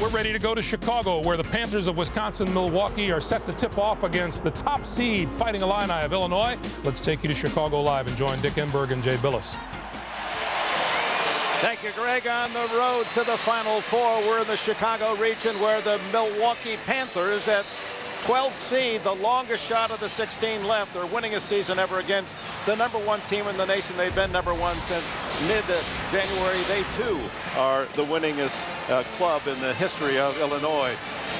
We're ready to go to Chicago, where the Panthers of Wisconsin-Milwaukee are set to tip off against the top seed Fighting Illini of Illinois. Let's take you to Chicago live and join Dick Enberg and Jay Billis. Thank you, Greg. On the road to the Final Four, we're in the Chicago region where the Milwaukee Panthers at 12th seed, the longest shot of the 16 left. They're winning a season ever against the #1 team in the nation. They've been #1 since mid-January. They, too, are the winningest club in the history of Illinois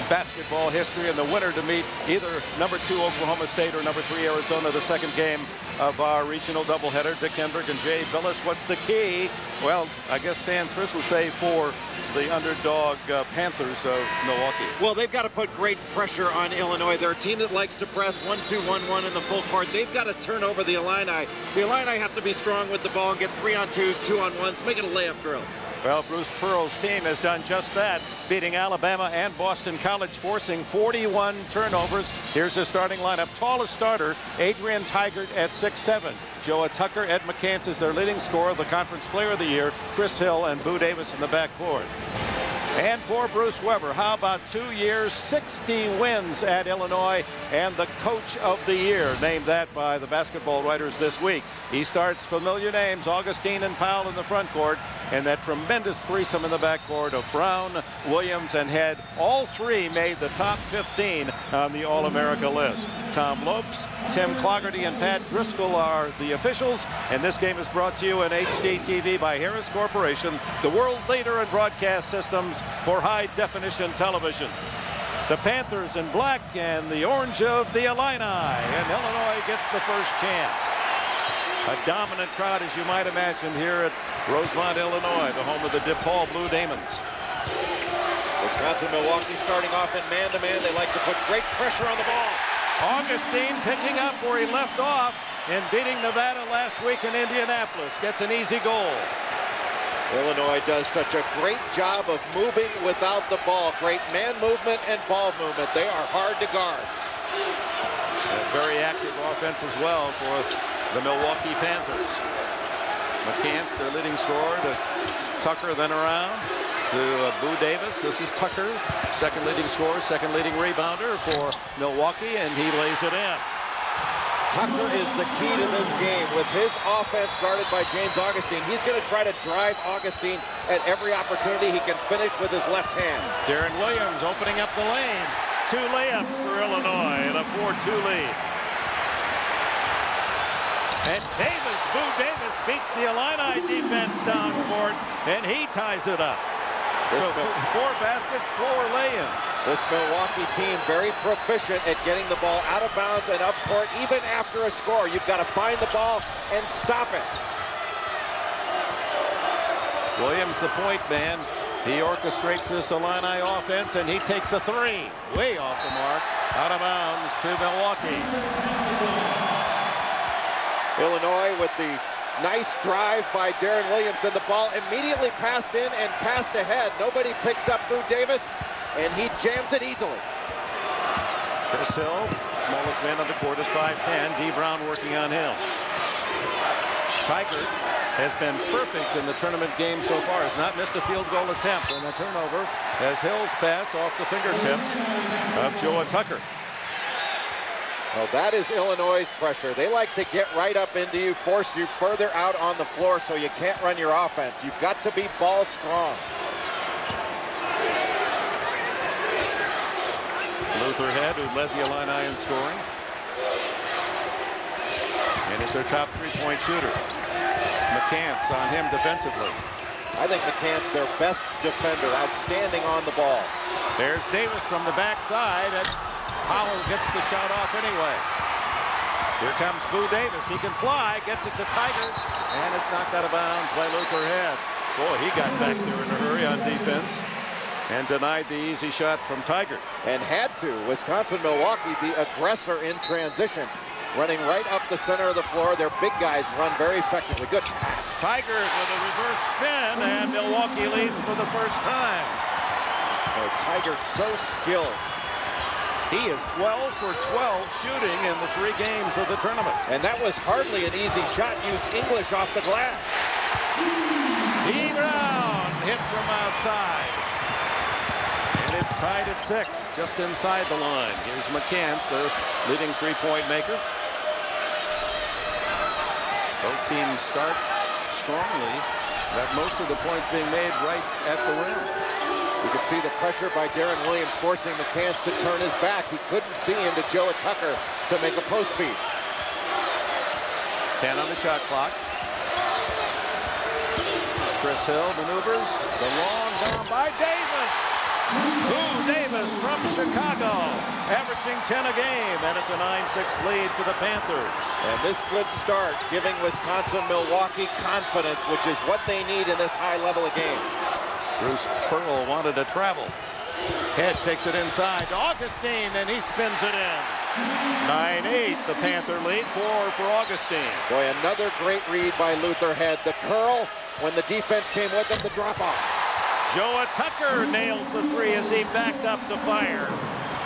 basketball history, and the winner to meet either #2 Oklahoma State or #3 Arizona, the second game of our regional doubleheader. Dick Enberg and Jay Billis. What's the key? Well, I guess fans first would say for the underdog Panthers of Milwaukee. Well, they've got to put great pressure on Illinois. They're a team that likes to press 1-2, 1-1 in the full court. They've got to turn over the Illini. The Illini have to be strong with the ball and get 3-on-2s, 2-on-1s, make it a layup drill. Well, Bruce Pearl's team has done just that, beating Alabama and Boston College, forcing 41 turnovers. Here's the starting lineup. Tallest starter, Adrian Tigert at 6'7". Joa Tucker, Ed McCants is their leading scorer, the Conference Player of the Year, Chris Hill and Boo Davis in the backcourt. And for Bruce Weber, how about 2 years, 60 wins at Illinois, and the Coach of the Year, named that by the basketball writers this week. He starts familiar names, Augustine and Powell in the front court, and that tremendous threesome in the backcourt of Brown, Williams, and Head. All three made the top 15 on the All-America list. Tom Lopes, Tim Clougherty, and Pat Driscoll are the officials, and this game is brought to you in HD TV by Harris Corporation, the world leader in broadcast systems for high-definition television. The Panthers in black and the orange of the Illini, and Illinois gets the first chance. A dominant crowd, as you might imagine, here at Rosemont, Illinois, the home of the DePaul Blue Demons. Wisconsin-Milwaukee starting off in man-to-man. They like to put great pressure on the ball. Augustine picking up where he left off and beating Nevada last week in Indianapolis. Gets an easy goal. Illinois does such a great job of moving without the ball. Great man movement and ball movement. They are hard to guard. A very active offense as well for the Milwaukee Panthers. McCants, their leading scorer, to Tucker, then around to Boo Davis. This is Tucker, second leading scorer, second leading rebounder for Milwaukee, and he lays it in. Tucker is the key to this game. With his offense guarded by James Augustine, he's going to try to drive Augustine at every opportunity. He can finish with his left hand. Darren Williams opening up the lane. 2 layups for Illinois and a 4-2 lead. And Davis, Boo Davis, beats the Illini defense down court, and he ties it up. So 4 baskets, 4 lay-ins. This Milwaukee team very proficient at getting the ball out of bounds and up court even after a score. You've got to find the ball and stop it. Williams, the point man. He orchestrates this Illini offense, and he takes a 3. Way off the mark. Out of bounds to Milwaukee. Illinois with the nice drive by Darren Williams, and the ball immediately passed in and passed ahead. Nobody picks up Boo Davis, and he jams it easily. Chris Hill, smallest man on the court at 5'10". D. Brown working on him. Tigert has been perfect in the tournament game so far. Has not missed a field goal attempt, and a turnover as Hill's pass off the fingertips of Joa Tucker. Well, that is Illinois' pressure. They like to get right up into you, force you further out on the floor so you can't run your offense. You've got to be ball strong. Luther Head, who led the Illini in scoring, and is their top 3-point shooter. McCants on him defensively. I think McCants their best defender, outstanding on the ball. There's Davis from the backside, and Powell gets the shot off anyway. Here comes Boo Davis. He can fly, gets it to Tiger, and it's knocked out of bounds by Luther Head. Boy, he got back there in a hurry on defense and denied the easy shot from Tiger. And had to. Wisconsin-Milwaukee, the aggressor in transition, running right up the center of the floor. Their big guys run very effectively. Good pass. Tiger with a reverse spin, and Milwaukee leads for the first time. Oh, Tiger so skilled. He is 12 for 12 shooting in the 3 games of the tournament. And that was hardly an easy shot. Used English off the glass. D. Brown hits from outside. And it's tied at 6, just inside the line. Here's McCants, the leading three-point maker. Both teams start strongly. Got most of the points being made right at the rim. You can see the pressure by Darren Williams forcing McCants to turn his back. He couldn't see into Joe Tucker to make a post feed. 10 on the shot clock. Chris Hill maneuvers. The long bomb by Davis. Boo Davis from Chicago, averaging 10 a game, and it's a 9-6 lead for the Panthers. And this good start giving Wisconsin-Milwaukee confidence, which is what they need in this high level of game. Bruce Pearl wanted to travel. Head takes it inside to Augustine, and he spins it in. 9-8, the Panther lead, 4 for Augustine. Boy, another great read by Luther Head. The curl when the defense came with him, the drop-off. Joe Tucker nails the 3 as he backed up to fire.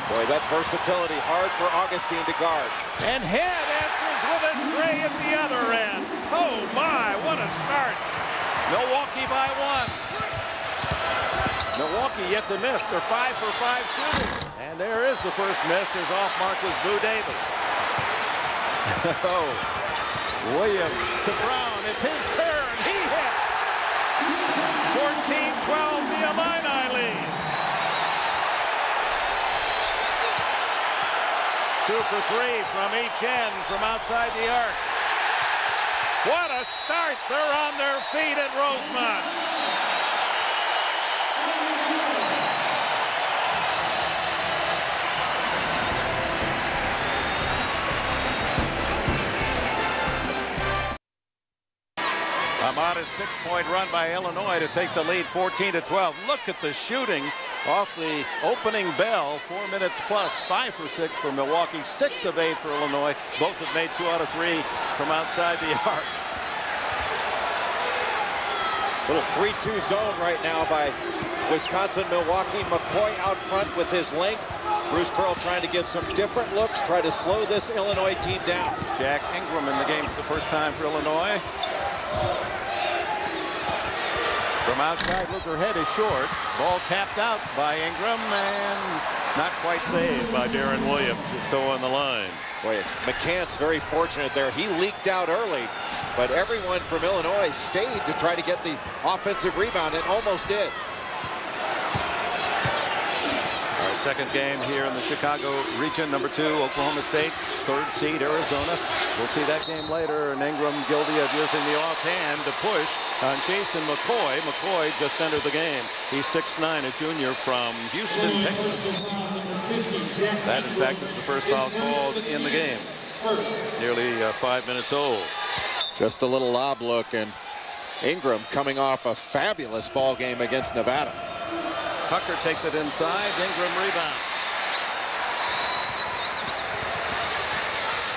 Boy, that versatility, hard for Augustine to guard. And Head answers with a tray at the other end. Oh my, what a start. Milwaukee by 1. Milwaukee yet to miss. They're 5 for 5 shooting. And there is the first miss. His off mark was Boo Davis. Oh, Williams to Brown. It's his turn. He hits. 14-12, the Illini lead. 2 for 3 from each end from outside the arc. What a start. They're on their feet at Rosemont. A modest 6-point run by Illinois to take the lead 14-12. Look at the shooting off the opening bell. 4 minutes plus. 5 for 6 for Milwaukee. 6 of 8 for Illinois. Both have made 2 out of 3 from outside the arc. Little 3-2 zone right now by Wisconsin-Milwaukee. McCoy out front with his length. Bruce Pearl trying to get some different looks, try to slow this Illinois team down. Jack Ingram in the game for the first time for Illinois. From outside, Luther Head is short. Ball tapped out by Ingram and not quite saved by Darren Williams. His toe on the line. Boy, McCants very fortunate there. He leaked out early, but everyone from Illinois stayed to try to get the offensive rebound and almost did. Our second game here in the Chicago region. Number 2, Oklahoma State. 3rd seed, Arizona. We'll see that game later. And Ingram guilty of using the offhand to push on Jason McCoy. McCoy just entered the game. He's 6'9", a junior from Houston, Texas. That, in fact, is the first foul called in the game. Nearly 5 minutes old. Just a little lob look, and Ingram coming off a fabulous ball game against Nevada. Tucker takes it inside. Ingram rebounds.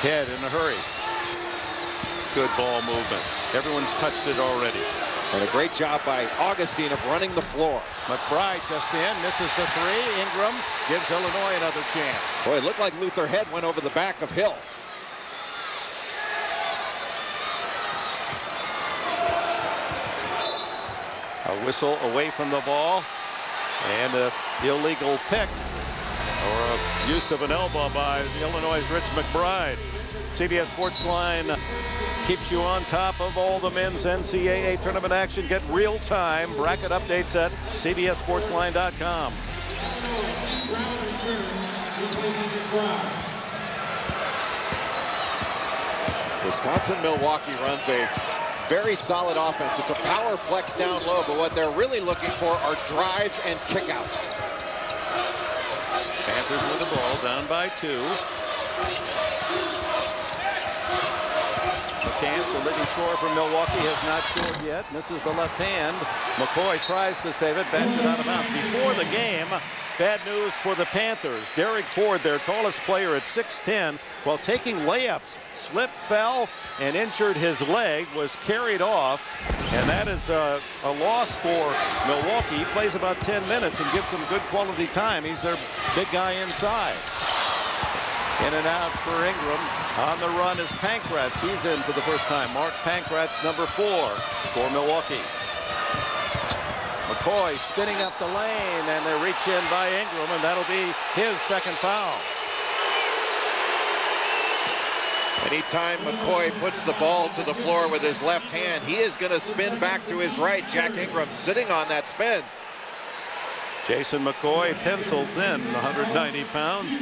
Head in a hurry. Good ball movement. Everyone's touched it already. And a great job by Augustine of running the floor. McBride just in, misses the 3. Ingram gives Illinois another chance. Boy, it looked like Luther Head went over the back of Hill. A whistle away from the ball. And an illegal pick or a use of an elbow by Illinois' Rich McBride. CBS Sportsline keeps you on top of all the men's NCAA tournament action. Get real-time bracket updates at cbssportsline.com. Wisconsin-Milwaukee runs a very solid offense. It's a power flex down low, but what they're really looking for are drives and kickouts. Panthers with the ball, down by 2. McCants, the leading scorer from Milwaukee, has not scored yet. Misses the left hand. McCoy tries to save it, bats it out of bounds. Before the game, bad news for the Panthers. Derek Ford, their tallest player at 6'10", while taking layups, slipped, fell, and injured his leg, was carried off. And that is a loss for Milwaukee. He plays about 10 minutes and gives them good quality time. He's their big guy inside. In and out for Ingram. On the run is Pankratz. He's in for the first time. Mark Pankratz, number 4 for Milwaukee. McCoy spinning up the lane, and they reach in by Ingram, and that'll be his second foul. Anytime McCoy puts the ball to the floor with his left hand, he is going to spin back to his right. Jack Ingram sitting on that spin. Jason McCoy, pencil thin, 190 pounds.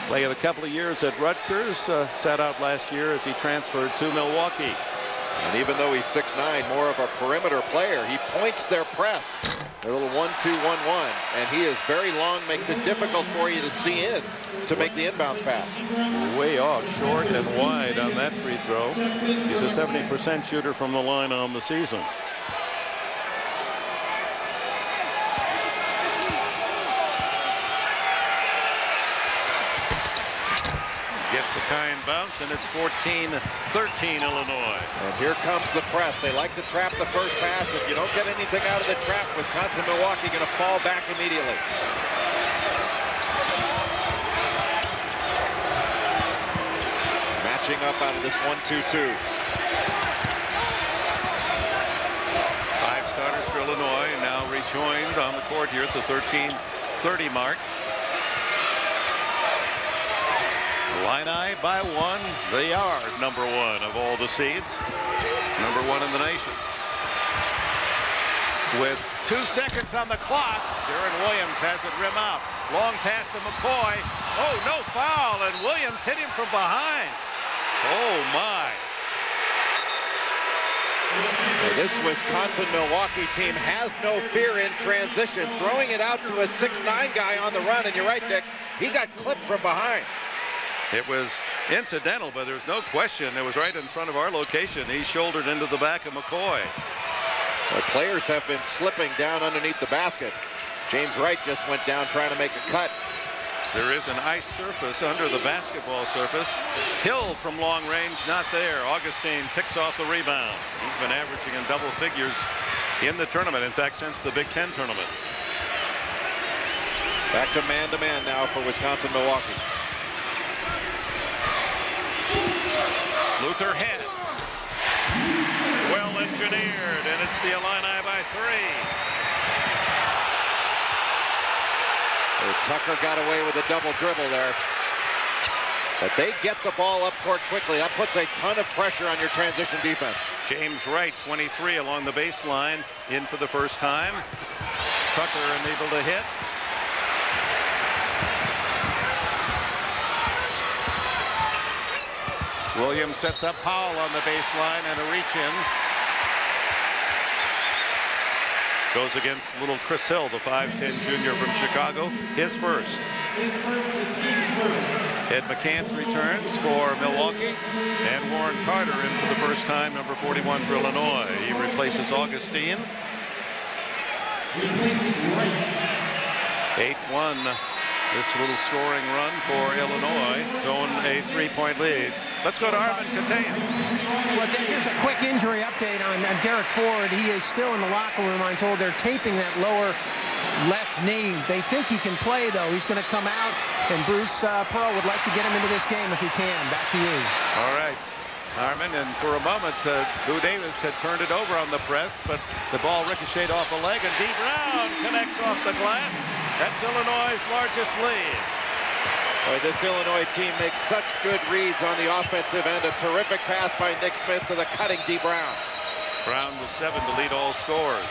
Played a couple of years at Rutgers, sat out last year as he transferred to Milwaukee. And even though he's 6'9", more of a perimeter player, he points their press. Their little 1-2-1-1, and he is very long, makes it difficult for you to see in to make the inbounds pass. Way off, short and wide on that free throw. He's a 70% shooter from the line on the season. Gets a kind bounce, and it's 14-13 Illinois. And here comes the press. They like to trap the first pass. If you don't get anything out of the trap, Wisconsin-Milwaukee going to fall back immediately. Matching up out of this 1-2-2. 5 starters for Illinois, now rejoined on the court here at the 13:30 mark. Illini by 1. They are #1 of all the seeds. #1 in the nation. With 2 seconds on the clock, Darren Williams has it rim out. Long pass to McCoy. Oh, no foul, and Williams hit him from behind. Oh, my. This Wisconsin-Milwaukee team has no fear in transition, throwing it out to a 6'9" guy on the run, and you're right, Dick, he got clipped from behind. It was incidental, but there's no question it was right in front of our location. He shouldered into the back of McCoy. The players have been slipping down underneath the basket. James Wright just went down trying to make a cut. There is an ice surface under the basketball surface. Hill from long range, not there. Augustine picks off the rebound. He's been averaging in double figures in the tournament. In fact, since the Big Ten tournament. Back to man now for Wisconsin-Milwaukee. Luther head. Well engineered, and it's the Illini by 3. Tucker got away with a double dribble there. But they get the ball up court quickly. That puts a ton of pressure on your transition defense. James Wright, 23, along the baseline, in for the first time. Tucker unable to hit. Williams sets up Powell on the baseline, and a reach in. Goes against little Chris Hill, the 5'10" junior from Chicago, his first. Ed McCants returns for Milwaukee, and Warren Carter in for the first time, number 41 for Illinois. He replaces Augustine. 8-1. This little scoring run for Illinois, going a 3-point lead. Let's go to Arvin Ncaa. Well, here's a quick injury update on Derek Ford. He is still in the locker room. I'm told they're taping that lower left knee. They think he can play, though. He's going to come out, and Bruce Pearl would like to get him into this game if he can. Back to you. All right, Arvin, and for a moment, Lou Davis had turned it over on the press, but the ball ricocheted off a leg, and D. Brown connects off the glass. That's Illinois' largest lead. Boy, this Illinois team makes such good reads on the offensive end. A terrific pass by Nick Smith to the cutting D. Brown. Brown with 7 to lead all scorers.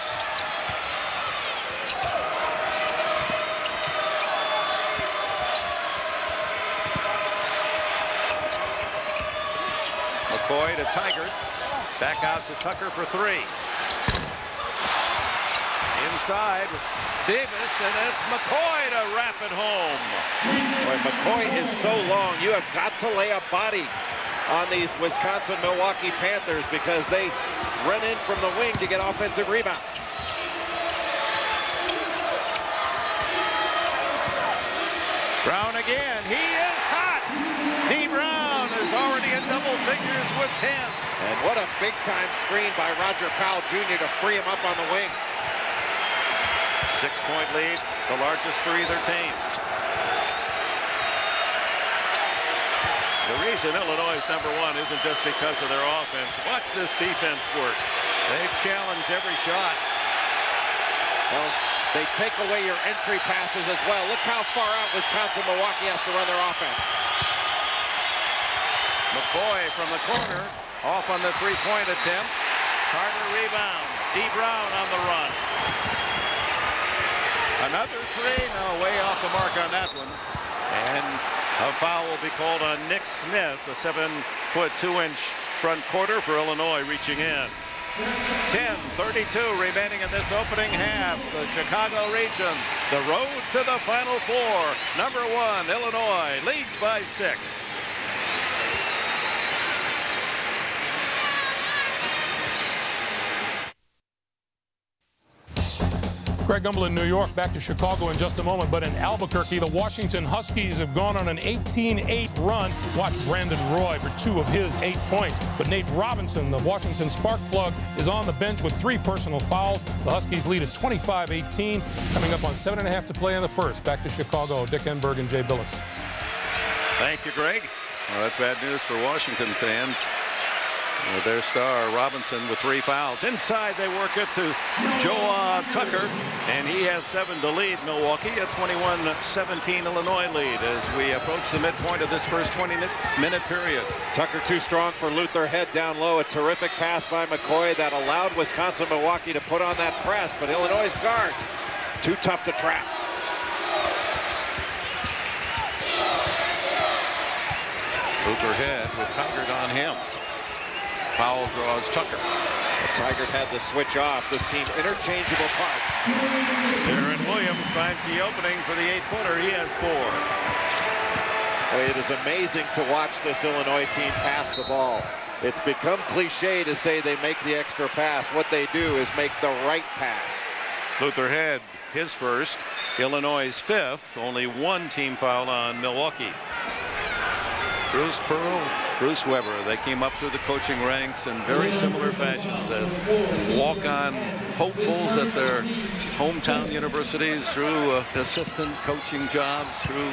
McCoy to Tiger. Back out to Tucker for 3. Inside with Davis, and it's McCoy to wrap it home. Boy, McCoy is so long. You have got to lay a body on these Wisconsin-Milwaukee Panthers because they run in from the wing to get offensive rebounds. Brown again. He is hot. D. Brown is already in double figures with 10. And what a big-time screen by Roger Powell Jr. to free him up on the wing. 6-point lead, the largest for either team. The reason Illinois is #1 isn't just because of their offense. Watch this defense work. They challenge every shot. Well, they take away your entry passes as well. Look how far out Wisconsin-Milwaukee has to run their offense. McCoy from the corner, off on the three-point attempt. Carter rebounds. D. Brown on the run. Another three. No, way off the mark on that one. And a foul will be called on Nick Smith, the 7-foot 2-inch front quarter for Illinois, reaching in. 10:32 remaining in this opening half. The Chicago region, the road to the Final Four. Number 1, Illinois leads by 6. Greg Gumbel in New York, back to Chicago in just a moment. But in Albuquerque, the Washington Huskies have gone on an 18-8 run. Watch Brandon Roy for 2 of his 8 points. But Nate Robinson, the Washington spark plug, is on the bench with 3 personal fouls. The Huskies lead at 25-18. Coming up on 7.5 to play in the first. Back to Chicago, Dick Enberg and Jay Billis. Thank you, Greg. Well, that's bad news for Washington fans. Their star, Robinson, with 3 fouls. Inside, they work it to Joe Tucker, and he has 7 to lead Milwaukee. A 21-17 Illinois lead as we approach the midpoint of this first 20-minute period. Tucker too strong for Luther. Head down low. A terrific pass by McCoy that allowed Wisconsin-Milwaukee to put on that press, but Illinois' guards too tough to trap. Luther Head with Tigert on him. Foul draws Tucker. Tigert had to switch off. This team interchangeable parts. Aaron Williams finds the opening for the 8-footer. He has 4. Well, it is amazing to watch this Illinois team pass the ball. It's become cliche to say they make the extra pass. What they do is make the right pass. Luther Head, his first. Illinois' 5th. Only 1 team foul on Milwaukee. Bruce Pearl, Bruce Weber, they came up through the coaching ranks in very similar fashions as walk-on hopefuls at their hometown universities, through assistant coaching jobs, through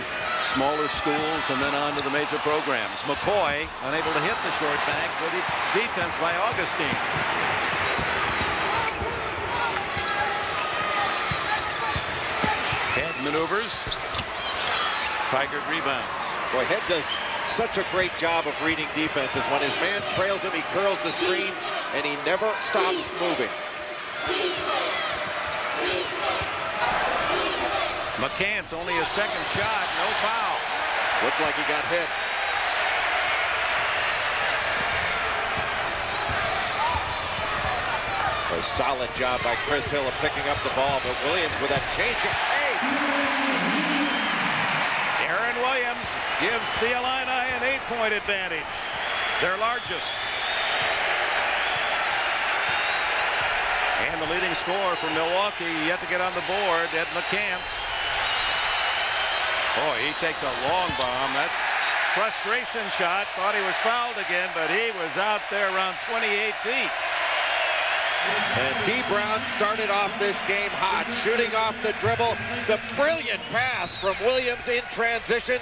smaller schools, and then on to the major programs. McCoy unable to hit the short bank. Good defense by Augustine. Head maneuvers. Tigert rebounds. Boy, Head does such a great job of reading defenses. When his man trails him, he curls the screen, and he never stops moving. McCants only a 2nd shot, no foul. Looked like he got hit. A solid job by Chris Hill of picking up the ball, but Williams with that change of pace. Aaron Williams gives the Illini an 8-point advantage, their largest. And the leading scorer for Milwaukee yet to get on the board, Ed McCants. Boy, he takes a long bomb. That frustration shot, thought he was fouled again, but he was out there around 28 feet. And D. Brown started off this game hot, shooting off the dribble. The brilliant pass from Williams in transition.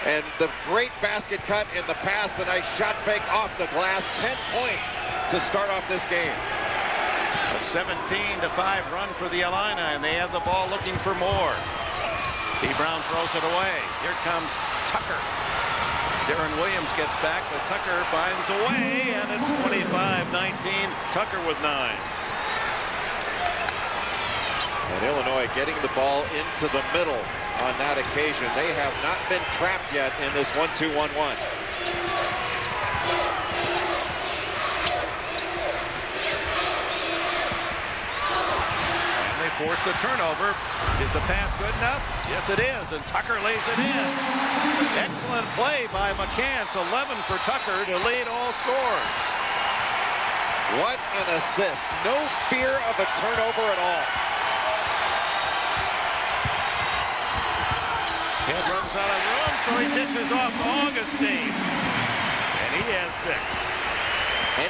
And the great basket cut in the pass. The nice shot fake off the glass. 10 points to start off this game. A 17-5 run for the Illini, and they have the ball looking for more. D. Brown throws it away. Here comes Tucker. Darren Williams gets back, but Tucker finds a way, and it's 25-19. Tucker with 9. And Illinois getting the ball into the middle on that occasion. They have not been trapped yet in this 1-2-1-1. Force the turnover. Is the pass good enough? Yes, it is, and Tucker lays it in. Excellent play by McCants. 11 for Tucker to lead all scorers. What an assist. No fear of a turnover at all. Head runs out of room, so he dishes off to Augustine. And he has 6.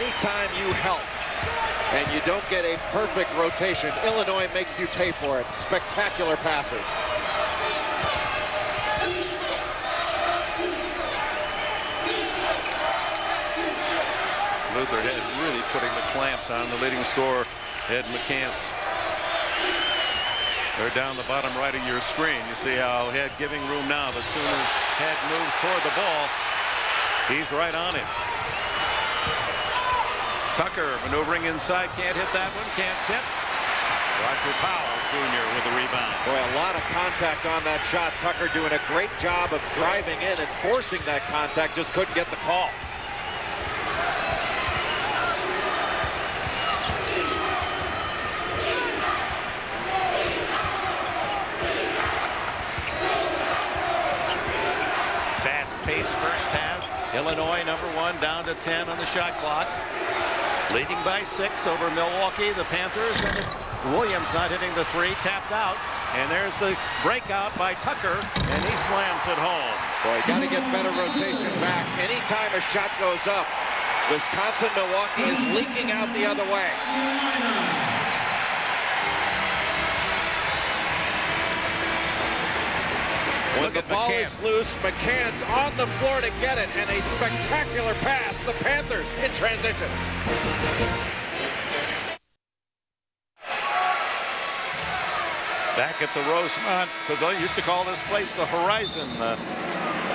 Anytime you help and you don't get a perfect rotation, Illinois makes you pay for it. Spectacular passers. Luther Head really putting the clamps on the leading scorer, Ed McCants. They're down the bottom right of your screen. You see how Head giving room now, but soon as Head moves toward the ball, he's right on him. Tucker maneuvering inside, can't hit that one, can't tip. Roger Powell Jr. with the rebound. Boy, a lot of contact on that shot. Tucker doing a great job of driving in and forcing that contact, just couldn't get the call. Fast-paced first half. Illinois #1 down to 10 on the shot clock. Leading by 6 over Milwaukee, the Panthers, and it's Williams not hitting the 3, tapped out. And there's the breakout by Tucker, and he slams it home. Boy, got to get better rotation back. Anytime a shot goes up, Wisconsin-Milwaukee is leaking out the other way. When the ball is loose, McCann's on the floor to get it, and a spectacular pass. The Panthers in transition. Back at the Rosemont, because they used to call this place the Horizon.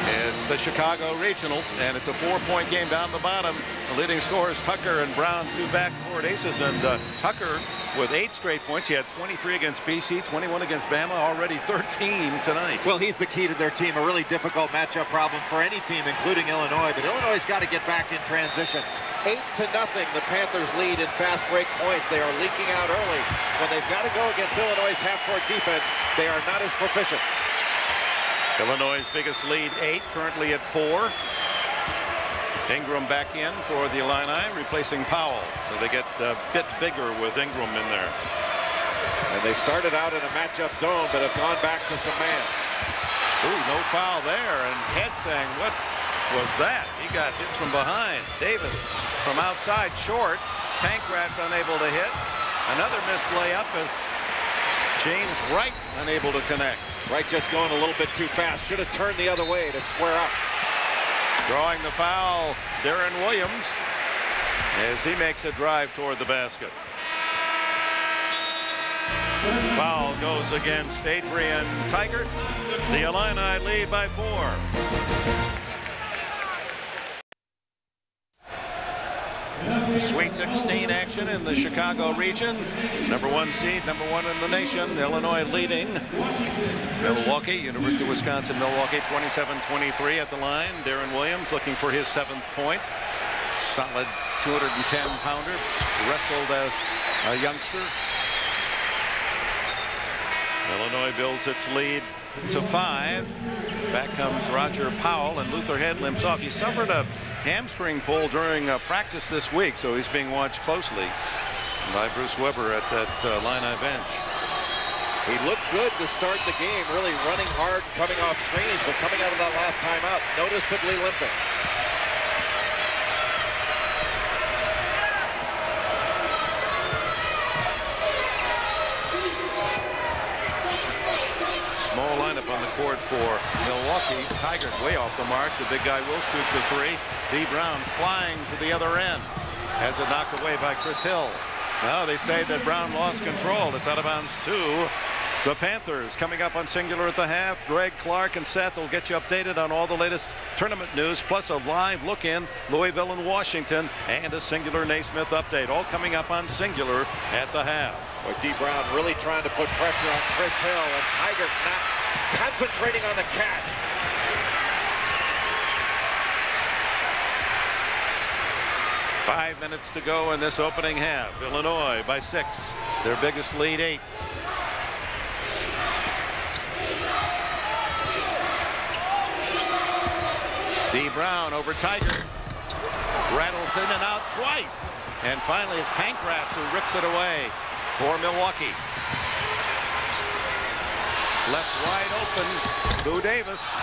It's the Chicago Regional, and it's a 4-point game down the bottom. The leading scorers Tucker and Brown, 2 backcourt aces, and Tucker with 8 straight points. He had 23 against BC, 21 against Bama, already 13 tonight. Well, he's the key to their team. A really difficult matchup problem for any team, including Illinois. But Illinois's got to get back in transition. 8-0, the Panthers lead in fast break points. They are leaking out early. When they've got to go against Illinois' half-court defense, they are not as proficient. Illinois' biggest lead, 8, currently at 4. Ingram back in for the Illini, replacing Powell. So they get a bit bigger with Ingram in there. And they started out in a matchup zone, but have gone back to some man. Ooh, no foul there. And Head saying, what was that? He got hit from behind. Davis from outside, short. Pankratz unable to hit. Another missed layup as James Wright unable to connect. Wright just going a little bit too fast. Should have turned the other way to square up. Drawing the foul, Darren Williams, as he makes a drive toward the basket. Foul goes against Adrian Tigert. The Illini lead by 4. Sweet 16 action in the Chicago region. #1 seed, #1 in the nation. Illinois leading Milwaukee, University of Wisconsin-Milwaukee, 27-23 at the line. Darren Williams looking for his 7th point. Solid 210-pounder, wrestled as a youngster. Illinois builds its lead to 5. Back comes Roger Powell, and Luther Head limps off. He suffered a hamstring pull during practice this week, so he's being watched closely by Bruce Weber at that Illini bench. He looked good to start the game, really running hard, coming off screens, but coming out of that last timeout, noticeably limping. Small lineup on the court for Milwaukee. Tigert way off the mark. The big guy will shoot the 3. D. Brown flying to the other end. Has it knocked away by Chris Hill. Now they say that Brown lost control. It's out of bounds to the Panthers. Coming up on Singular at the half, Greg, Clark, and Seth will get you updated on all the latest tournament news, plus a live look in Louisville and Washington, and a Singular Naismith update. All coming up on Singular at the half. Boy, D. Brown really trying to put pressure on Chris Hill, and Tigert not concentrating on the catch. Five minutes to go in this opening half. Illinois by 6. Their biggest lead, 8. D. Brown over Tigert. Rattles in and out twice. And finally it's Pankratz who rips it away for Milwaukee. Left wide open, Boo Davis.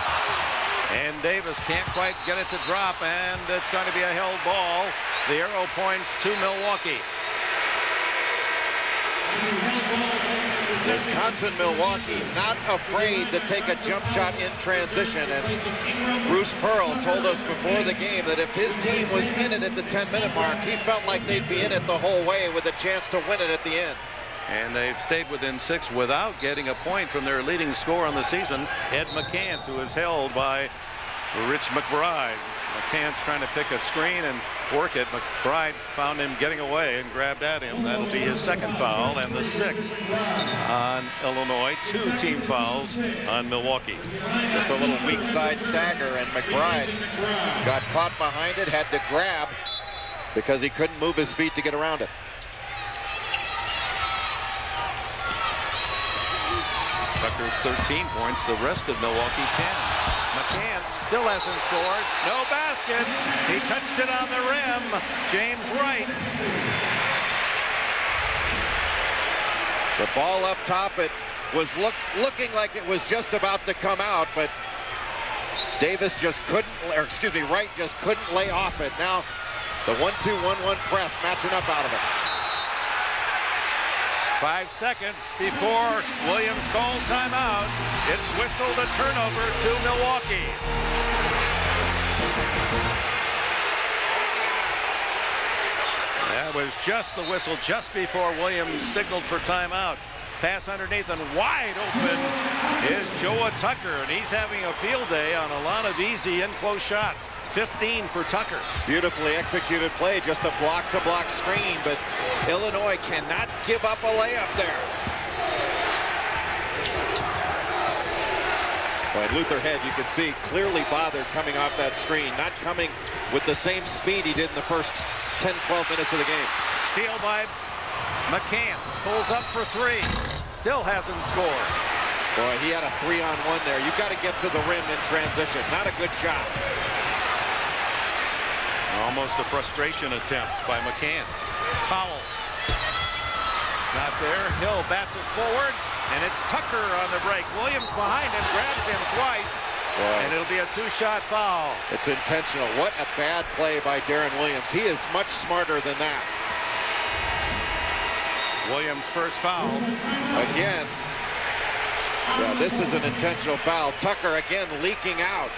And Davis can't quite get it to drop, and it's going to be a held ball. The arrow points to Milwaukee. Wisconsin-Milwaukee not afraid to take a jump shot in transition, and Bruce Pearl told us before the game that if his team was in it at the 10-minute mark, he felt like they'd be in it the whole way with a chance to win it at the end. And they've stayed within 6 without getting a point from their leading scorer on the season, Ed McCants, who is held by Rich McBride. McCants trying to pick a screen and work it. McBride found him getting away and grabbed at him. That'll be his 2nd foul and the 6th on Illinois. 2 team fouls on Milwaukee. Just a little weak side stagger, and McBride got caught behind it, had to grab because he couldn't move his feet to get around it. Tucker 13 points, the rest of Milwaukee 10. McCants still hasn't scored. No basket. He touched it on the rim. James Wright. The ball up top, it was looking like it was just about to come out, but Davis just couldn't, or excuse me, Wright just couldn't lay off it. Now the 1-2-1-1 press matching up out of it. 5 seconds before Williams called timeout. It's whistled a turnover to Milwaukee. That was just the whistle just before Williams signaled for timeout. Pass underneath and wide open is Ncaa Tucker, and he's having a field day on a lot of easy in-close shots. 15 for Tucker. Beautifully executed play, just a block-to-block screen, but Illinois cannot give up a layup there. Boy, Luther Head, you can see, clearly bothered coming off that screen, not coming with the same speed he did in the first 10-12 minutes of the game. Steal by McCants, pulls up for 3, still hasn't scored. Boy, he had a 3-on-1 there. You've got to get to the rim in transition. Not a good shot. Almost a frustration attempt by McCants. Powell. Not there. Hill bats it forward, and it's Tucker on the break. Williams behind him, grabs him twice, and it'll be a 2-shot foul. It's intentional. What a bad play by Darren Williams. He is much smarter than that. Williams' first foul. Again. Yeah, this is an intentional foul. Tucker again leaking out,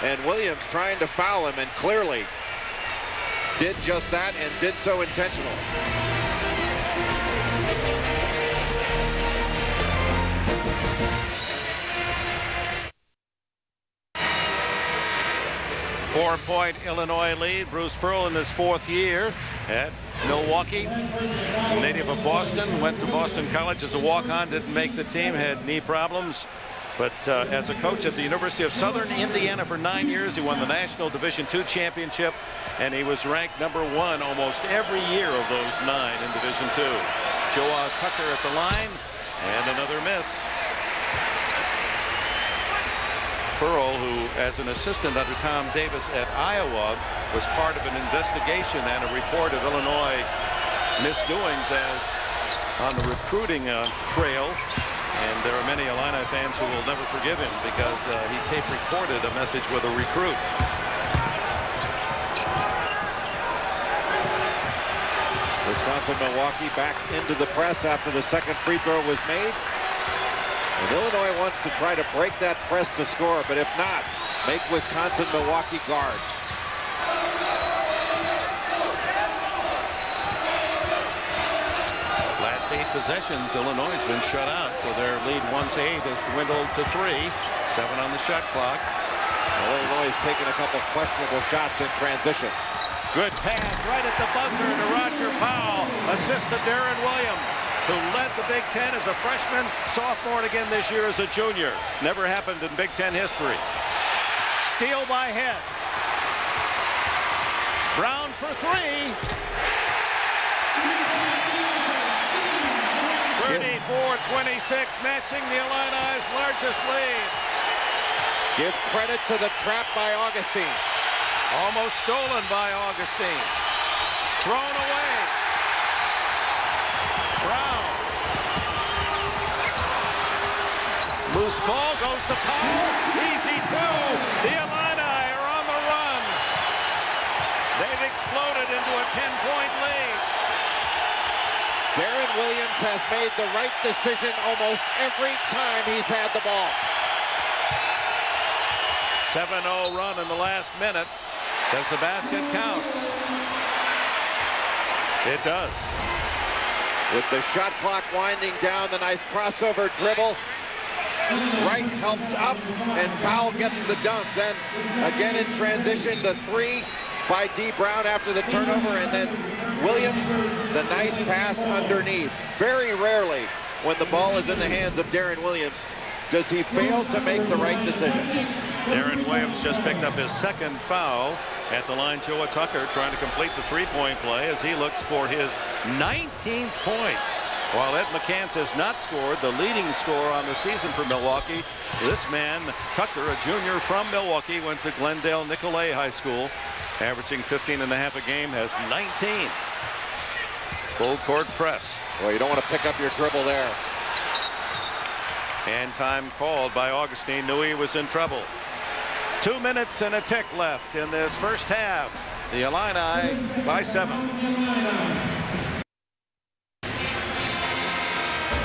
and Williams trying to foul him, and clearly did just that, and did so intentionally. Four-point Illinois lead. Bruce Pearl in his 4th year at Milwaukee. Native of Boston, went to Boston College as a walk-on, didn't make the team, had knee problems. But as a coach at the University of Southern Indiana for 9 years, he won the National Division II championship, and he was ranked #1 almost every year of those 9 in Division II. Ncaa Tucker at the line, and another miss. Pearl, who as an assistant under Tom Davis at Iowa, was part of an investigation and a report of Illinois misdoings as on the recruiting trail. And there are many Illini fans who will never forgive him because he tape recorded a message with a recruit. Wisconsin-Milwaukee back into the press after the 2nd free throw was made. And Illinois wants to try to break that press to score, but if not, make Wisconsin-Milwaukee guard. Last 8 possessions, Illinois has been shut out, so their lead once 8 has dwindled to 3. 7 on the shot clock. Well, Illinois has taken a couple questionable shots in transition. Good pass right at the buzzer to Roger Powell. Assist to Darren Williams, who led the Big Ten as a freshman, sophomore, and again this year as a junior. Never happened in Big Ten history. Steal by Head. Brown for 3. 34-26, matching the Illini's largest lead. Give credit to the trap by Augustine. Almost stolen by Augustine. Thrown away. Brown. Loose ball goes to Powell. Easy 2. The Illini are on the run. They've exploded into a 10-point lead. Darren Williams has made the right decision almost every time he's had the ball. 7-0 run in the last minute. Does the basket count? It does. With the shot clock winding down, the nice crossover dribble. Wright helps up, and Powell gets the dunk. Then again in transition, the three by D. Brown after the turnover, and then Williams, the nice pass underneath. Very rarely, when the ball is in the hands of Darren Williams, does he fail to make the right decision. Darren Williams just picked up his second foul at the line. Joe Tucker trying to complete the three-point play as he looks for his 19th point. While Ed McCants has not scored, the leading scorer on the season for Milwaukee, this man, Tucker, a junior from Milwaukee, went to Glendale Nicolet High School, averaging 15.5 a game, has 19. Full court press. Well, you don't want to pick up your dribble there. And time called by Augustine. Knew he was in trouble. 2 minutes and a tick left in this first half. The Illini by 7.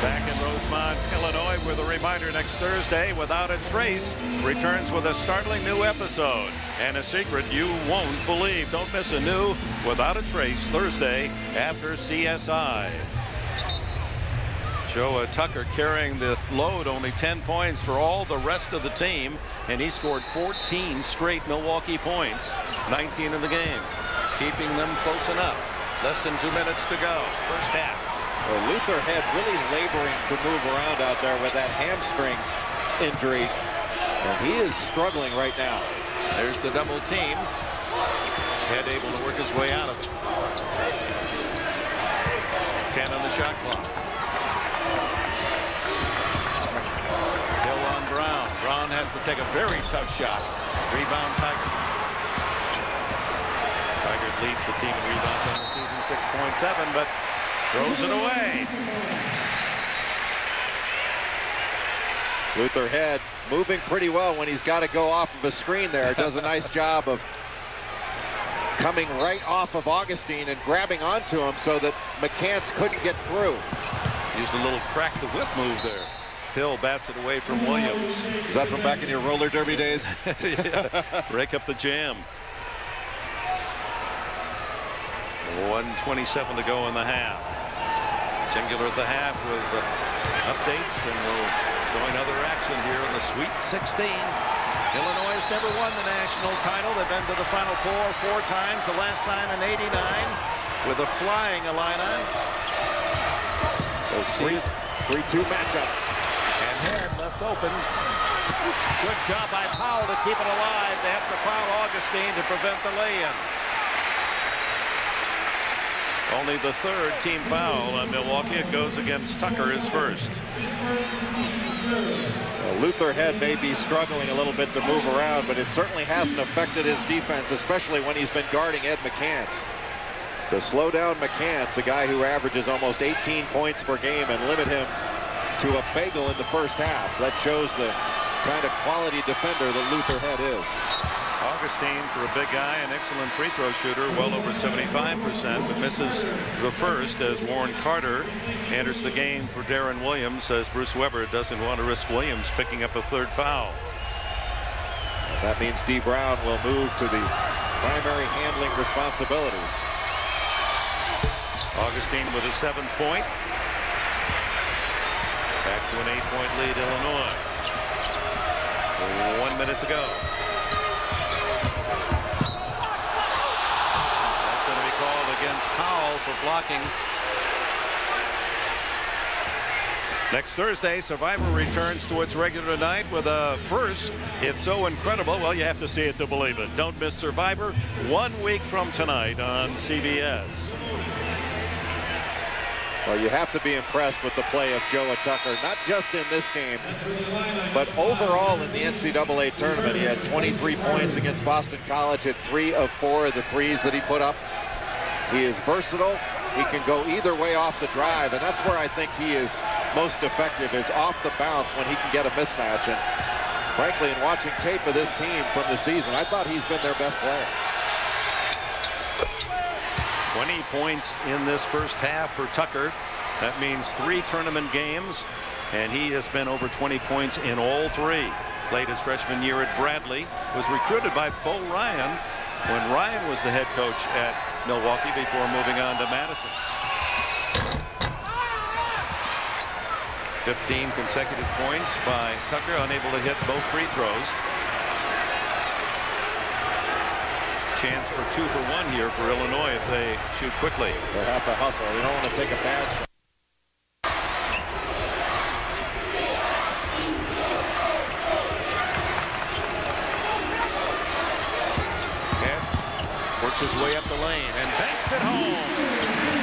Back in Rosemont, Illinois, with a reminder next Thursday, Without a Trace returns with a startling new episode and a secret you won't believe. Don't miss a new Without a Trace Thursday after CSI. Joe Tucker carrying the load, only 10 points for all the rest of the team, and he scored 14 straight Milwaukee points, 19 in the game, keeping them close enough. Less than 2 minutes to go, first half. Well, Luther Head really laboring to move around out there with that hamstring injury, and he is struggling right now. There's the double team. Head able to work his way out of it. 10 on the shot clock. Brown. Brown has to take a very tough shot. Rebound Tiger. Tiger leads the team in rebounds on the season, 6.7, but throws it away. Luther Head moving pretty well when he's got to go off of a screen there. Does a nice job of coming right off of Augustine and grabbing onto him so that McCants couldn't get through. Used a little crack the whip move there. Hill bats it away from Williams. Is that from back in your roller derby days? Yeah. Break up the jam. 1:27 to go in the half. Singular at the half with the updates, and we'll join other action here in the Sweet 16. Illinois has never won the national title. They've been to the Final Four 4 times, the last time in '89 with a flying Illini. 3-2 matchup. Head left open. Good job by Powell to keep it alive. They have to foul Augustine to prevent the lay-in. Only the third team foul on Milwaukee. It goes against Tucker, his first. Well, Luther Head may be struggling a little bit to move around, but it certainly hasn't affected his defense, especially when he's been guarding Ed McCants. To slow down McCants, a guy who averages almost 18 points per game, and limit him to a bagel in the first half. That shows the kind of quality defender that Luther Head is. Augustine, for a big guy, an excellent free throw shooter, well over 75%, but misses the first as Warren Carter enters the game for Darren Williams, as Bruce Weber doesn't want to risk Williams picking up a third foul. That means D. Brown will move to the primary handling responsibilities. Augustine with his 7th point. Back to an 8-point lead, Illinois. 1 minute to go. That's going to be called against Powell for blocking. Next Thursday, Survivor returns to its regular night with a first. It's so incredible. Well, you have to see it to believe it. Don't miss Survivor 1 week from tonight on CBS. Well, you have to be impressed with the play of Joe Tucker, not just in this game, but overall in the NCAA tournament. He had 23 points against Boston College, at 3 of 4 of the threes that he put up. He is versatile. He can go either way off the drive, and that's where I think he is most effective, is off the bounce when he can get a mismatch. And frankly, in watching tape of this team from the season, I thought he's been their best player. 20 points in this first half for Tucker. That means 3 tournament games, and he has been over 20 points in all 3. Played his freshman year at Bradley, was recruited by Bo Ryan when Ryan was the head coach at Milwaukee before moving on to Madison. 15 consecutive points by Tucker, unable to hit both free throws. Chance for 2 for 1 here for Illinois if they shoot quickly. They'll have to hustle. They don't want to take a bad shot. Works his way up the lane and banks it home.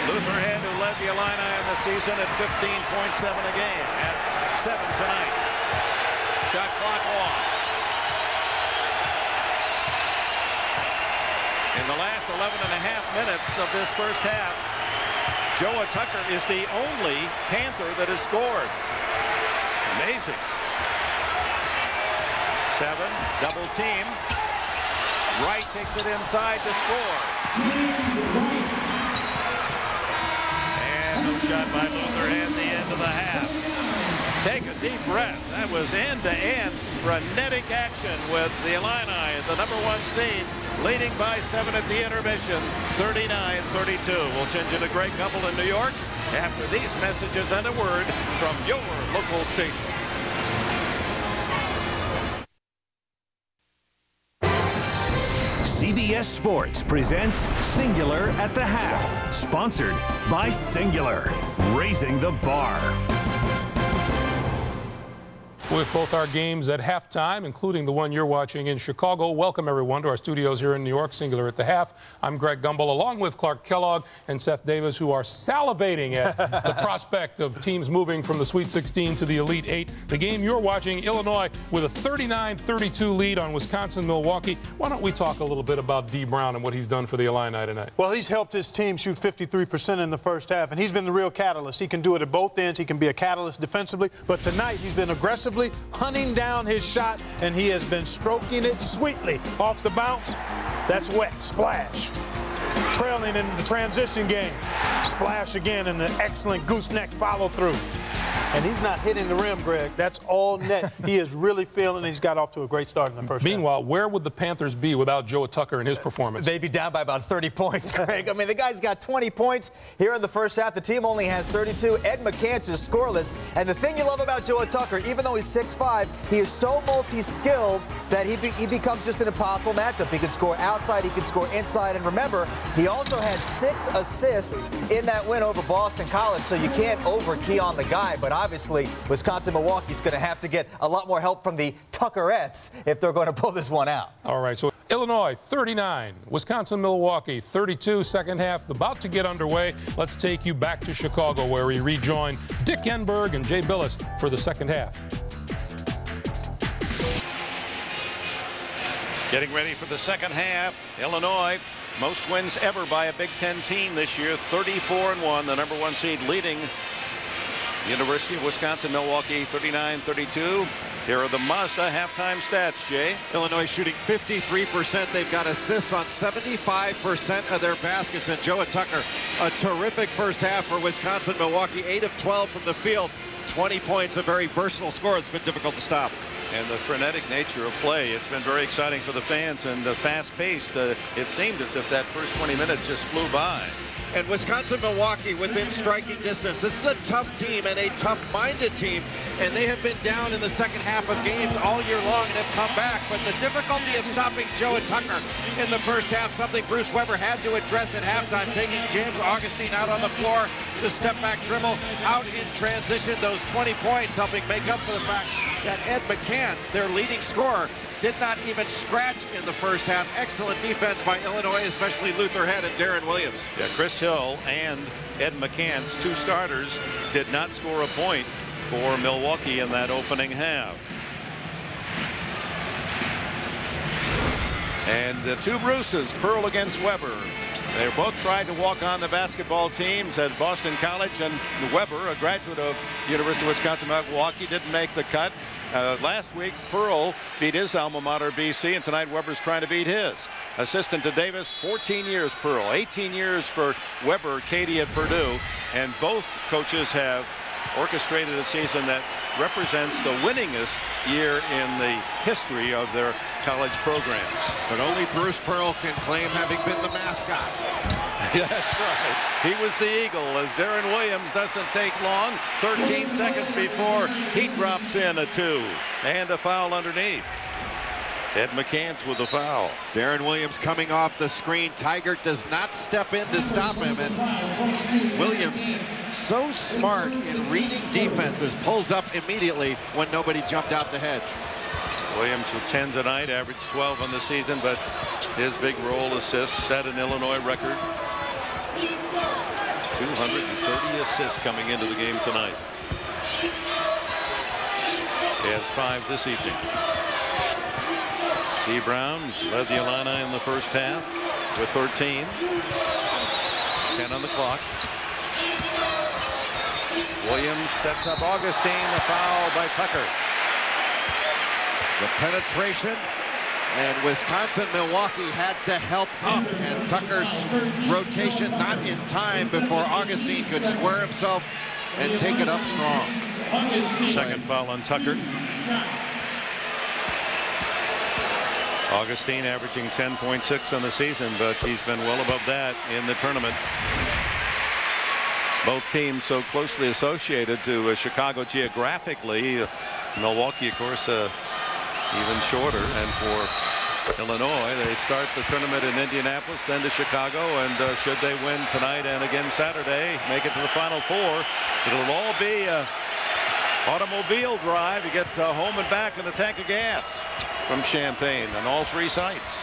Luther Head, who led the Illini in the season at 15.7 a game, has 7 tonight. Shot clock off. In the last 11.5 minutes of this first half, Joa Tucker is the only Panther that has scored. Amazing. 7, double team. Wright takes it inside to score. And no shot by Luther at the end of the half. Take a deep breath. That was end-to-end frenetic action with the Illini, the #1 seed, leading by 7 at the intermission, 39-32. We'll send you to Greg Gumbel in New York after these messages and a word from your local station. CBS Sports presents Singular at the Half, sponsored by Singular, raising the bar. With both our games at halftime, including the one you're watching in Chicago. Welcome, everyone, to our studios here in New York, Singular at the Half. I'm Greg Gumbel, along with Clark Kellogg and Seth Davis, who are salivating at the prospect of teams moving from the Sweet 16 to the Elite 8. The game you're watching, Illinois, with a 39-32 lead on Wisconsin-Milwaukee. Why don't we talk a little bit about D. Brown and what he's done for the Illini tonight? Well, he's helped his team shoot 53% in the first half, and he's been the real catalyst. He can do it at both ends. He can be a catalyst defensively, but tonight he's been aggressively hunting down his shot, and he has been stroking it sweetly off the bounce. That's wet. Splash. Trailing in the transition game. Splash again in the excellent gooseneck follow-through. And he's not hitting the rim, Greg. That's all net. He is really feeling, and he's got off to a great start in the first half. Meanwhile, where would the Panthers be without Joa Tucker and his performance? They'd be down by about 30 points, Greg. I mean, the guy's got 20 points here in the first half. The team only has 32. Ed McCants is scoreless. And the thing you love about Joa Tucker, even though he's 6'5", he is so multi-skilled that he becomes just an impossible matchup. He can score outside, he can score inside. And remember, he also had 6 assists in that win over Boston College, so you can't over-key on the guy. But obviously, Wisconsin-Milwaukee's going to have to get a lot more help from the Tuckerettes if they're going to pull this one out. All right, so Illinois 39, Wisconsin-Milwaukee 32, second half about to get underway. Let's take you back to Chicago, where we rejoin Dick Enberg and Jay Billis for the second half. Getting ready for the second half. Illinois, most wins ever by a Big Ten team this year, 34-1, the #1 seed, leading University of Wisconsin-Milwaukee 39-32. Here are the Mazda halftime stats, Jay. Illinois shooting 53%. They've got assists on 75% of their baskets. And Joa Tucker, a terrific first half for Wisconsin-Milwaukee. 8 of 12 from the field. 20 points, a very versatile score. It's been difficult to stop. And the frenetic nature of play, it's been very exciting for the fans, and fast-paced. It seemed as if that first 20 minutes just flew by. And Wisconsin-Milwaukee within striking distance. This is a tough team and a tough-minded team, and they have been down in the second half of games all year long and have come back. But the difficulty of stopping Joa Tucker in the first half, something Bruce Weber had to address at halftime, taking James Augustine out on the floor, the step-back dribble, out in transition. Those 20 points helping make up for the fact that Ed McCants, their leading scorer, did not even scratch in the first half. Excellent defense by Illinois, especially Luther Head and Darren Williams. Yeah, Chris Hill and Ed McCants, 2 starters, did not score a point for Milwaukee in that opening half. And the 2 Bruces, Pearl against Weber. They both tried to walk on the basketball teams at Boston College, and Weber, a graduate of University of Wisconsin-Milwaukee, didn't make the cut. Last week, Pearl beat his alma mater, BC, and tonight Weber's trying to beat his. Assistant to Davis, 14 years Pearl, 18 years for Weber, Katie at Purdue, and both coaches have orchestrated a season that represents the winningest year in the history of their college programs. But only Bruce Pearl can claim having been the mascot. Yeah, that's right. He was the eagle as Darren Williams doesn't take long. 13 seconds before he drops in a 2 and a foul underneath. Ed McCants with the foul. Darren Williams coming off the screen. Tigert does not step in to stop him, and Williams, so smart in reading defenses, pulls up immediately when nobody jumped out the hedge. Williams with 10 tonight, averaged 12 on the season, but his big roll assists set an Illinois record. 230 assists coming into the game tonight. He has 5 this evening. T. Brown led the Illini in the first half with 13. 10 on the clock. Williams sets up Augustine, the foul by Tucker. The penetration, and Wisconsin-Milwaukee had to help up, and Tucker's rotation not in time before Augustine could square himself and take it up strong. Second foul on Tucker. Augustine averaging 10.6 on the season, but he's been well above that in the tournament. Both teams so closely associated to Chicago geographically. Milwaukee, of course, even shorter. And for Illinois, they start the tournament in Indianapolis, then to Chicago, and should they win tonight and again Saturday, make it to the Final Four, it'll all be an automobile drive. You get home and back in the tank of gas from Champaign on all 3 sites.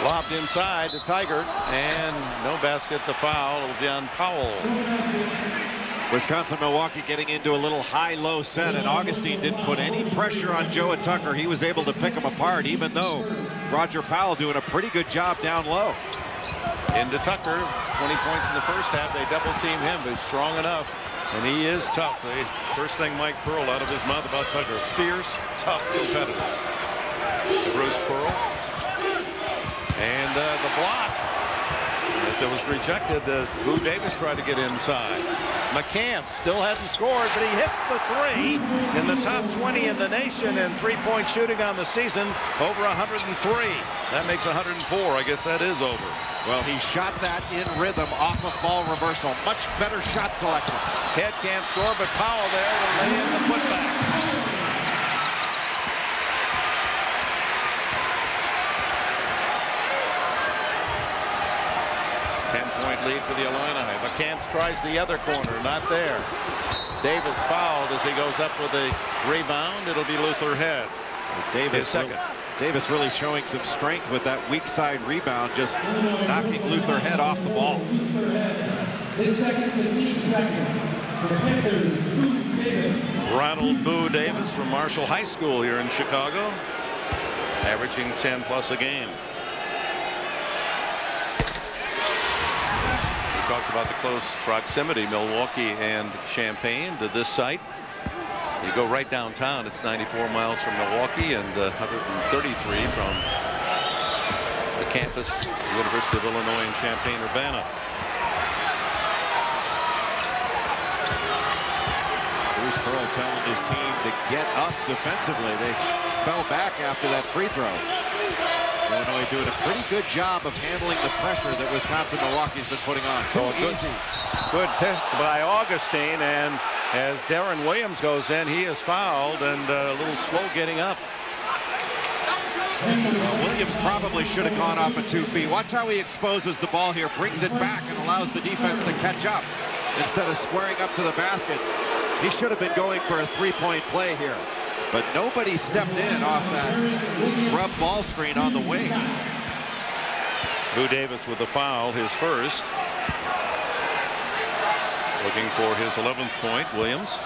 Lobbed inside to Tigert, and no basket. The foul will be on Powell. Wisconsin-Milwaukee getting into a little high-low set, and Augustine didn't put any pressure on Joe and Tucker. He was able to pick them apart, even though Roger Powell doing a pretty good job down low. Into Tucker, 20 points in the first half. They double team him, but he's strong enough, and he is tough. The first thing Mike Pearl out of his mouth about Tucker: fierce, tough competitor. Bruce Pearl, and the block as it was rejected as Boo Davis tried to get inside. McCants still hadn't scored, but he hits the 3 in the top 20 in the nation, and 3-point shooting on the season over 103. That makes 104. I guess that is over. Well, he shot that in rhythm off of ball reversal. Much better shot selection. Head can't score, but Powell there to lay in the putback. Lead for the Illini. McCants tries the other corner, not there. Davis fouled as he goes up with a rebound. It'll be Luther Head. Davis second. Davis really showing some strength with that weak side rebound, just knocking Luther Head off the ball. Ronald Boo Davis from Marshall High School here in Chicago, averaging 10 plus a game. Talked about the close proximity, Milwaukee and Champaign, to this site. You go right downtown, it's 94 miles from Milwaukee and 133 from the campus, University of Illinois in Champaign-Urbana. Bruce Pearl telling his team to get up defensively. They fell back after that free throw. Illinois doing a pretty good job of handling the pressure that Wisconsin-Milwaukee's been putting on. Too easy. Good pick by Augustine, and as Darren Williams goes in, he is fouled and a little slow getting up. Williams probably should have gone off at 2 feet. Watch how he exposes the ball here, brings it back, and allows the defense to catch up instead of squaring up to the basket. He should have been going for a 3-point play here. But nobody stepped in off that rub ball screen on the wing. Boo Davis with the foul, his first. Looking for his 11th point, Williams.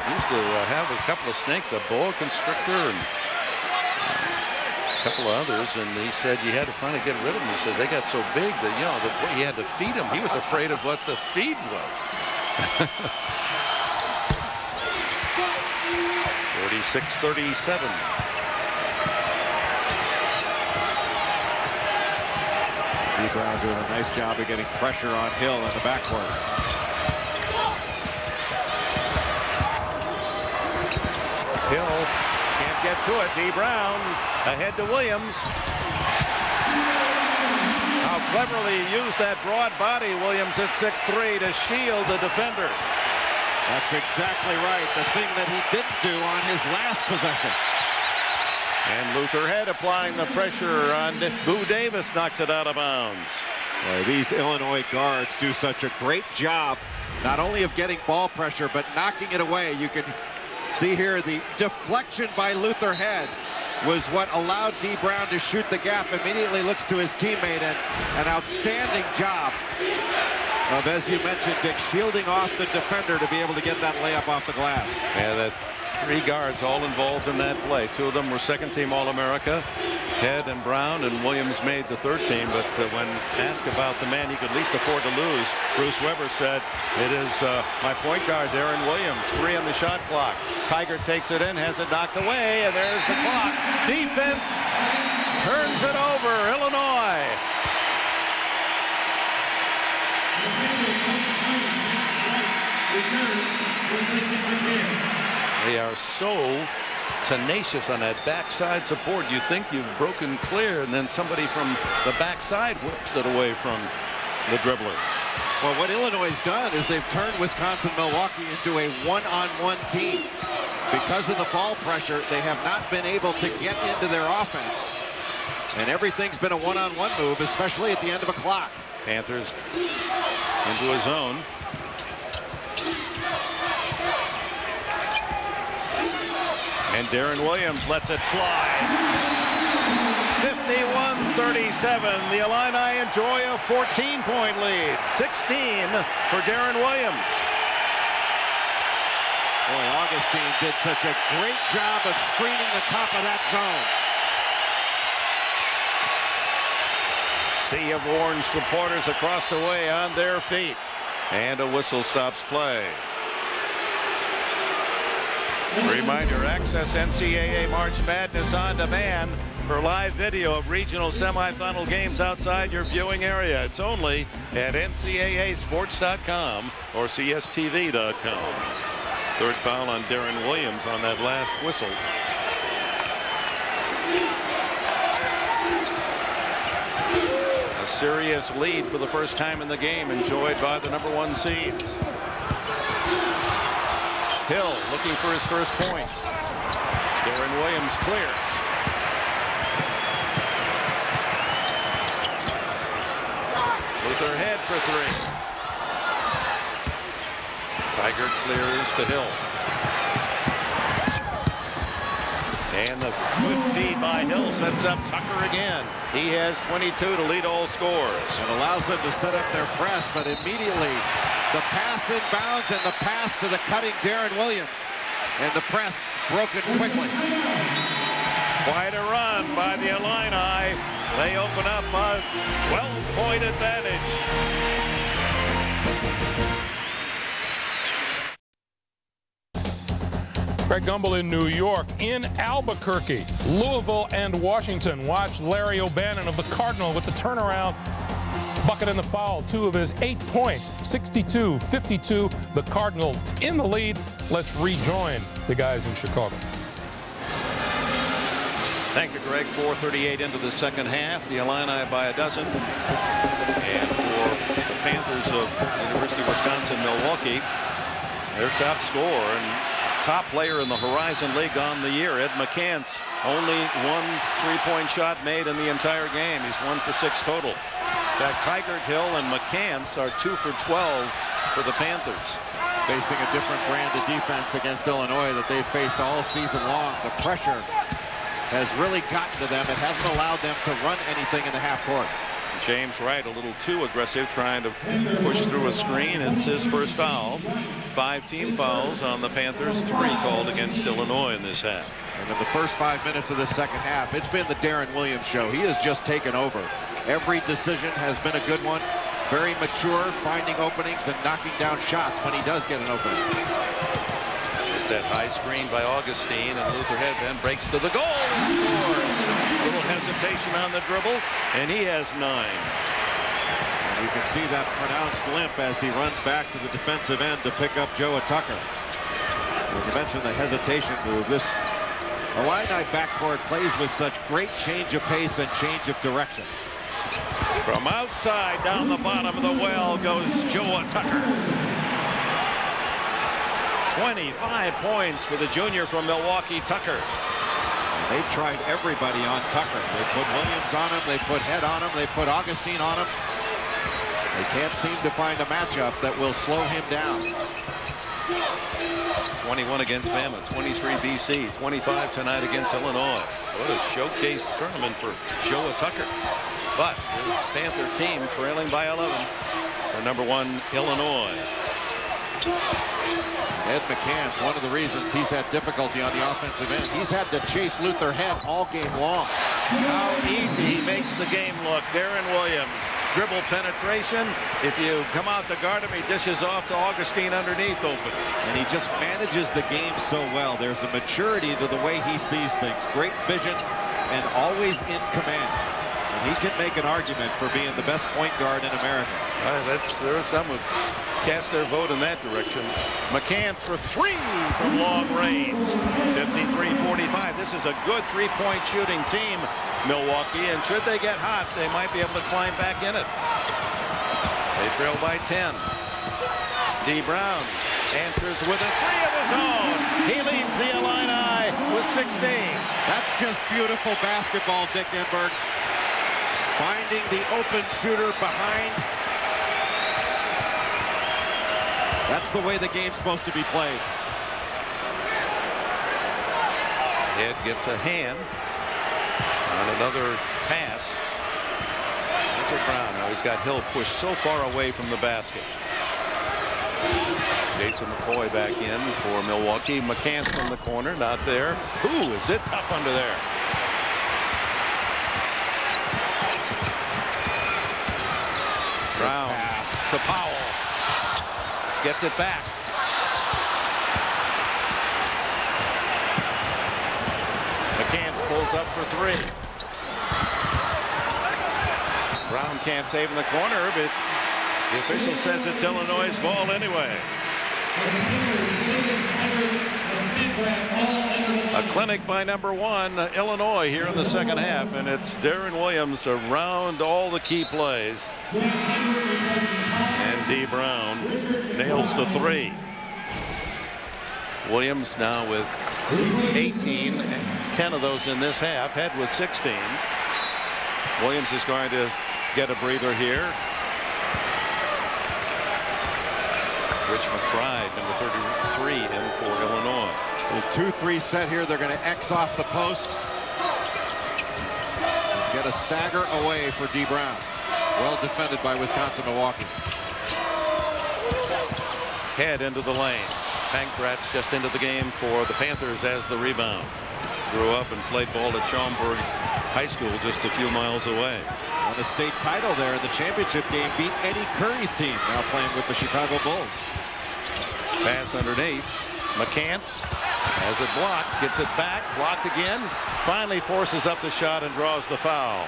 Used to have a couple of snakes, a boa constrictor and a couple of others, and he said you had to finally get rid of them. He said they got so big that, you know, that he had to feed them. He was afraid of what the feed was. 46-37. D. Brown doing a nice job of getting pressure on Hill in the backcourt. Hill can't get to to it. D. Brown ahead to Williams. How cleverly he used that broad body, Williams at 6'3", to shield the defender. That's exactly right. The thing that he didn't do on his last possession. And Luther Head applying the pressure on Boo Davis, knocks it out of bounds. Boy, these Illinois guards do such a great job, not only of getting ball pressure, but knocking it away. You can see here the deflection by Luther Head was what allowed D. Brown to shoot the gap. Immediately looks to his teammate, and an outstanding job of, as you mentioned, Dick, shielding off the defender to be able to get that layup off the glass. Yeah, that 3 guards all involved in that play. 2 of them were second-team All-America. Head and Brown, and Williams made the 3rd team. But when asked about the man he could least afford to lose, Bruce Weber said, it is my point guard, Darren Williams. 3 on the shot clock. Tiger takes it in, has it knocked away, and there's the clock. Defense turns it over. Illinois. They are so tenacious on that backside support. You think you've broken clear, and then somebody from the backside whips it away from the dribbler. Well, what Illinois has done is they've turned Wisconsin-Milwaukee into a one-on-one team. Because of the ball pressure, they have not been able to get into their offense. And everything's been a one-on-one move, especially at the end of a clock. Panthers into a zone. And Darren Williams lets it fly. 51-37. The Illini enjoy a 14-point lead. 16 for Darren Williams. Boy, Augustine did such a great job of screening the top of that zone. Sea of orange supporters across the way on their feet. And a whistle stops play. Reminder, access NCAA March Madness on demand for live video of regional semifinal games outside your viewing area. It's only at ncaasports.com or cstv.com. 3rd foul on Darren Williams on that last whistle. A serious lead for the first time in the game, enjoyed by the #1 seeds. Hill looking for his first points. Darren Williams clears. Luther Head for 3. Tiger clears to Hill. And the good feed by Hill sets up Tucker again. He has 22 to lead all scores. It allows them to set up their press, but immediately the pass inbounds and the pass to the cutting Darren Williams. And the press broken quickly. Quite a run by the Illini. They open up a 12-point advantage. Greg Gumbel in New York. In Albuquerque, Louisville and Washington. Watch Larry O'Bannon of the Cardinal with the turnaround bucket and the foul. 2 of his 8 points. 62-52. The Cardinals in the lead. Let's rejoin the guys in Chicago. Thank you, Greg. 4:38 into the second half. The Illini by a dozen. And for the Panthers of University of Wisconsin-Milwaukee, their top scorer and top player in the Horizon League on the year, Ed McCants, only 1 3-point shot made in the entire game. He's 1 for 6 total. In fact, Tigert, Hill, and McCants are 2 for 12 for the Panthers. Facing a different brand of defense against Illinois that they've faced all season long. The pressure has really gotten to them. It hasn't allowed them to run anything in the half court. James Wright a little too aggressive, trying to push through a screen. It's his first foul. 5 team fouls on the Panthers, 3 called against Illinois in this half. And in the first 5 minutes of the second half, it's been the Darren Williams show. He has just taken over. Every decision has been a good one. Very mature, finding openings and knocking down shots when he does get an opening. It's that high screen by Augustine, and Luther Head then breaks to the goal and scores. A little hesitation on the dribble, and he has 9. And you can see that pronounced limp as he runs back to the defensive end to pick up Joe Tucker. When you mentioned the hesitation move, this Illini backcourt plays with such great change of pace and change of direction. From outside down the bottom of the well goes Joa Tucker. 25 points for the junior from Milwaukee, Tucker. They've tried everybody on Tucker. They put Williams on him. They put Head on him. They put Augustine on him. They can't seem to find a matchup that will slow him down. 21 against Bama, 23 BC, 25 tonight against Illinois. What a showcase tournament for Joa Tucker. But his Panther team trailing by 11 for #1 Illinois. Ed McCann's one of the reasons he's had difficulty on the offensive end. He's had to chase Luther Head all game long. How easy he makes the game look. Darren Williams, dribble penetration. If you come out to guard him, he dishes off to Augustine underneath open. And he just manages the game so well. There's a maturity to the way he sees things. Great vision and always in command. And he can make an argument for being the best point guard in America. There are some who cast their vote in that direction. McCants for 3 from long range. 53-45. This is a good three-point shooting team, Milwaukee, and should they get hot, they might be able to climb back in it. They trail by 10. D. Brown answers with a 3 of his own. He leads the Illini with 16. That's just beautiful basketball, Dick Enberg. Finding the open shooter behind. That's the way the game's supposed to be played. Head gets a hand on another pass. Look at Brown. Now he's got Hill pushed so far away from the basket. Jason McCoy back in for Milwaukee. McCants from the corner, not there. Ooh, is it tough under there? Brown to Powell. Gets it back. McCants pulls up for 3. Brown can't save in the corner, but the official says it's Illinois' ball anyway. A clinic by #1 Illinois here in the second half, and it's Darren Williams around all the key plays. And D. Brown nails the 3. Williams now with 18, 10 of those in this half. Head with 16. Williams is going to get a breather here. Rich McBride, number 33, in for Illinois. The 2-3 set here. They're going to X off the post. Get a stagger away for D. Brown. Well defended by Wisconsin-Milwaukee. Head into the lane. Pankratz just into the game for the Panthers as the rebound. Grew up and played ball at Schaumburg High School just a few miles away. Won a state title there in the championship game. Beat Eddie Curry's team, now playing with the Chicago Bulls. Pass underneath. McCants has it blocked. Gets it back. Blocked again. Finally forces up the shot and draws the foul.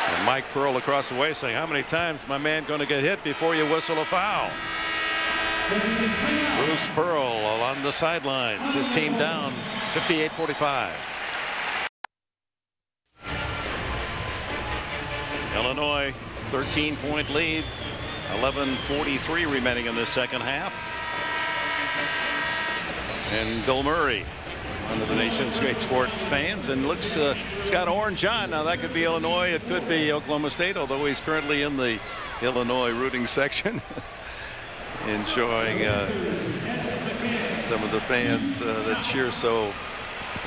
And Mike Pearl across the way saying, how many times is my man going to get hit before you whistle a foul? Bruce Pearl along the sidelines. His team down 58-45. Illinois 13-point lead. 11:43 remaining in this second half. And Bill Murray, one of the nation's great sports fans, and looks it's got orange on. Now that could be Illinois, it could be Oklahoma State, although he's currently in the Illinois rooting section. Enjoying some of the fans that cheer so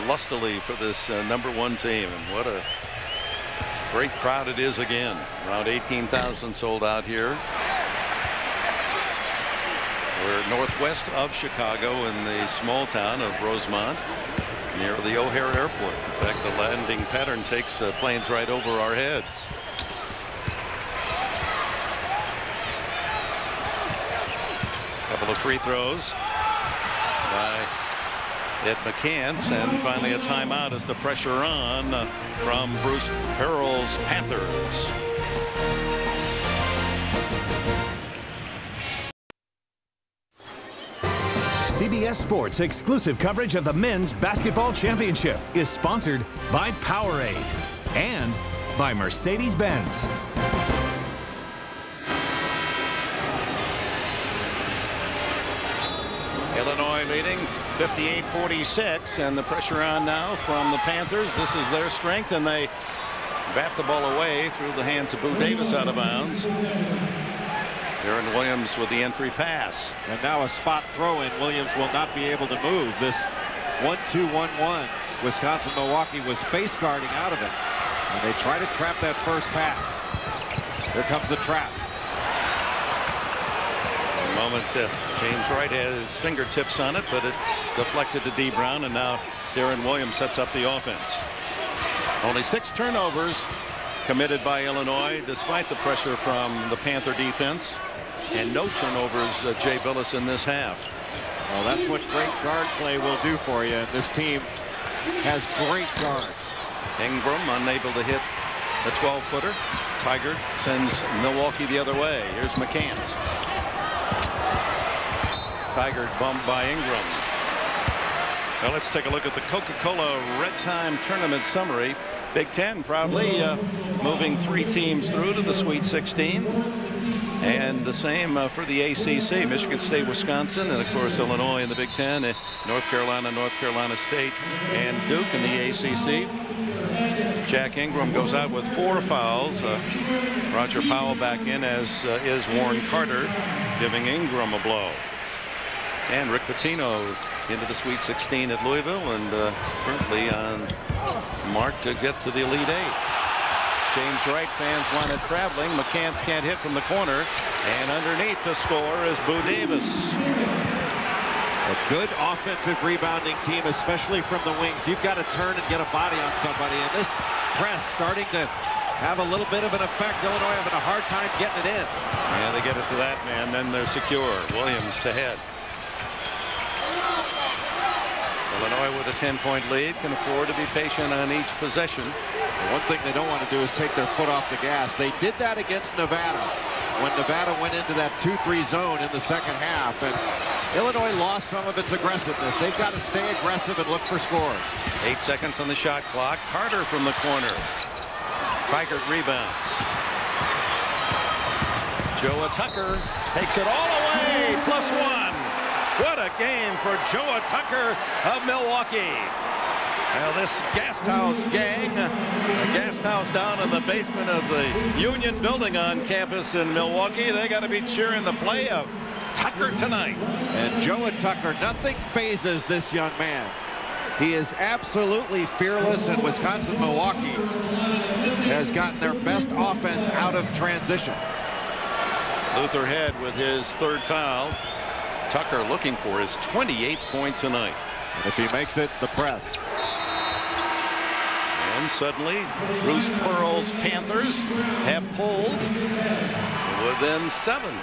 lustily for this #1 team. And what a great crowd it is again. Around 18,000 sold out here. We're northwest of Chicago in the small town of Rosemont, near the O'Hare Airport. In fact, the landing pattern takes planes right over our heads. Couple of free throws by Ed McCants, and finally a timeout as the pressure on from Bruce Pearl's Panthers. CBS Sports exclusive coverage of the Men's Basketball Championship is sponsored by Powerade and by Mercedes-Benz. Illinois leading 58-46, and the pressure on now from the Panthers. This is their strength, and they bat the ball away through the hands of Boo Davis out of bounds. Aaron Williams with the entry pass. And now a spot throw in. Williams will not be able to move. This 1-2-1-1. Wisconsin-Milwaukee was face guarding out of it. And they try to trap that first pass. Here comes the trap. A moment, James Wright has his fingertips on it, but it's deflected to D. Brown, and now Darren Williams sets up the offense. Only 6 turnovers committed by Illinois, despite the pressure from the Panther defense, and no turnovers, Jay Billis, in this half. Well, that's what great guard play will do for you. This team has great guards. Ingram unable to hit the 12-footer. Tigard sends Milwaukee the other way. Here's McCants. Tigard bumped by Ingram. Now let's take a look at the Coca-Cola Red Time Tournament summary. Big Ten proudly moving 3 teams through to the Sweet 16. And the same for the ACC. Michigan State, Wisconsin, and of course Illinois in the Big Ten, North Carolina State, and Duke in the ACC. Jack Ingram goes out with 4 fouls. Roger Powell back in, as is Warren Carter, giving Ingram a blow. And Rick Pitino into the Sweet 16 at Louisville, and currently on mark to get to the Elite 8. James Wright fans want it traveling. McCants can't hit from the corner, and underneath the score is Boo Davis. A good offensive rebounding team, especially from the wings. You've got to turn and get a body on somebody, and this press starting to have a little bit of an effect. Illinois having a hard time getting it in. Yeah, they get it to that man, then they're secure. Williams to head. Illinois with a 10-point lead can afford to be patient on each possession. One thing they don't want to do is take their foot off the gas. They did that against Nevada when Nevada went into that 2-3 zone in the second half, and Illinois lost some of its aggressiveness. They've got to stay aggressive and look for scores. 8 seconds on the shot clock. Carter from the corner. Tigard rebounds. Joa Tucker takes it all away. +1. What a game for Joa Tucker of Milwaukee. Now this Guest House gang, the Guest House down in the basement of the Union Building on campus in Milwaukee, they got to be cheering the play of Tucker tonight. And Joa Tucker, nothing phases this young man. He is absolutely fearless, and Wisconsin-Milwaukee has gotten their best offense out of transition. Luther Head with his 3rd foul. Tucker looking for his 28th point tonight. And if he makes it, the press. And suddenly, Bruce Pearl's Panthers have pulled within 7.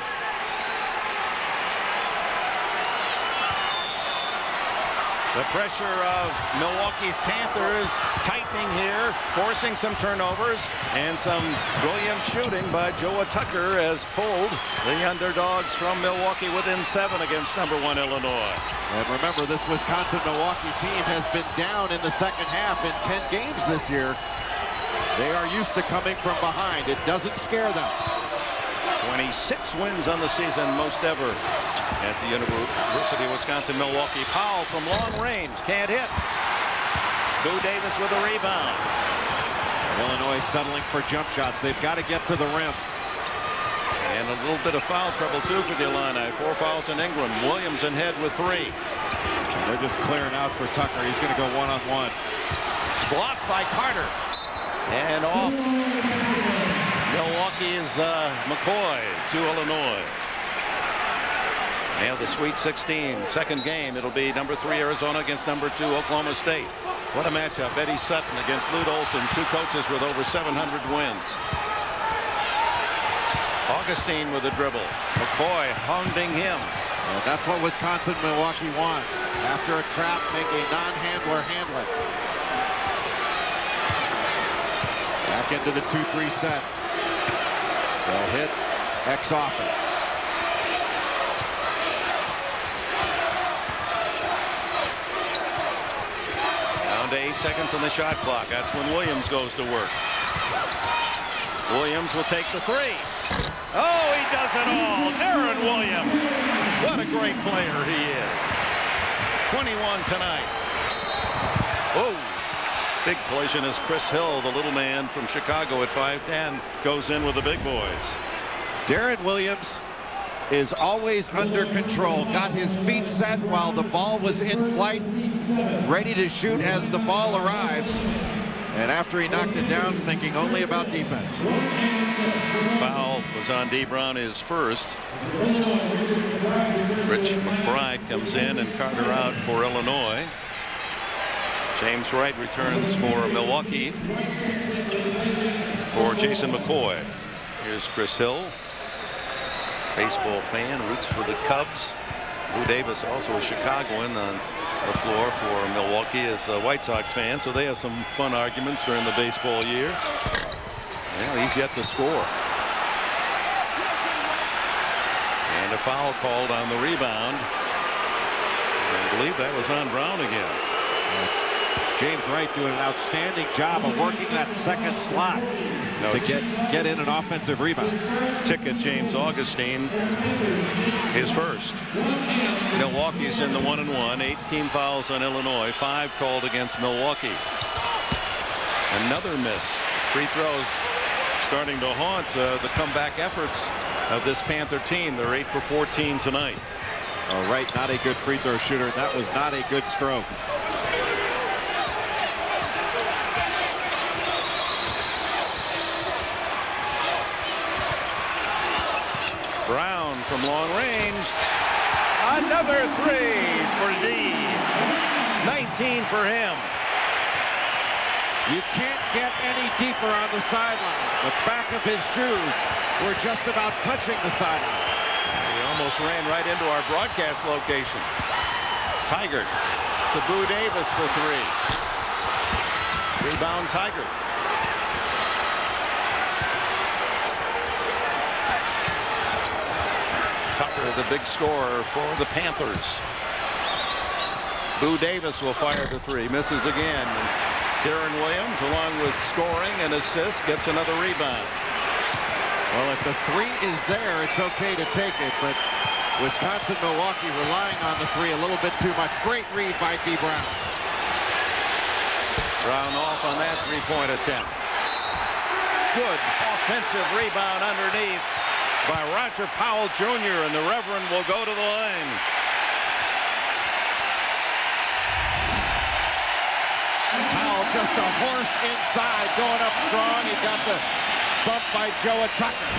The pressure of Milwaukee's Panthers tightening here, forcing some turnovers, and some brilliant shooting by Joa Tucker has pulled the underdogs from Milwaukee within 7 against #1 Illinois. And remember, this Wisconsin-Milwaukee team has been down in the second half in 10 games this year. They are used to coming from behind. It doesn't scare them. 26 wins on the season, most ever at the University of Wisconsin-Milwaukee. Powell from long range, can't hit. Boo Davis with a rebound. Illinois settling for jump shots. They've got to get to the rim. And a little bit of foul trouble too for the Illini. 4 fouls in Ingram. Williams in head with 3. And they're just clearing out for Tucker. He's going to go one-on-one. It's blocked by Carter. And off Milwaukee's McCoy to Illinois. And the Sweet 16, second game. It'll be #3 Arizona against #2 Oklahoma State. What a matchup. Eddie Sutton against Lute Olson, 2 coaches with over 700 wins. Augustine with a dribble. McCoy hounding him. And that's what Wisconsin-Milwaukee wants. After a trap, make a non-handler handle it. Back into the 2-3 set. They'll hit X often. seconds on the shot clock. That's when Williams goes to work. Williams will take the three. Oh, he does it all. Darren Williams. What a great player he is. 21 tonight. Oh, big collision as Chris Hill, the little man from Chicago at 5'10", goes in with the big boys. Darren Williams is always under control. Got his feet set while the ball was in flight, ready to shoot as the ball arrives. And after he knocked it down, thinking only about defense. Foul was on D. Brown, his first. Rich McBride comes in and Carter out for Illinois. James Wright returns for Milwaukee for Jason McCoy. Here's Chris Hill. Baseball fan, roots for the Cubs. Lou Davis, also a Chicagoan, on the floor for Milwaukee as a White Sox fan, so they have some fun arguments during the baseball year. Well, he's yet to score. And a foul called on the rebound. I believe that was on Brown again. James Wright doing an outstanding job of working that second slot to get in an offensive rebound. Ticket James Augustine, his first. Milwaukee's in the 1-1. 18 fouls on Illinois. 5 called against Milwaukee. Another miss. Free throws starting to haunt the comeback efforts of this Panther team. They're 8 for 14 tonight. Wright, not a good free throw shooter. That was not a good stroke. Brown from long range. Another three for D. 19 for him. You can't get any deeper on the sideline. The back of his shoes were just about touching the sideline. He almost ran right into our broadcast location. Tigert to Boo Davis for 3. Rebound Tigert. Tucker, the big scorer for the Panthers. Boo Davis will fire the 3. Misses again. And Darren Williams, along with scoring and assists, gets another rebound. Well, if the 3 is there, it's okay to take it. But Wisconsin-Milwaukee relying on the 3 a little bit too much. Great read by D. Brown. Brown off on that 3-point attempt. Good offensive rebound underneath by Roger Powell Jr. and the Reverend will go to the line. Powell just a horse inside, going up strong. He got the bump by Joe Tucker.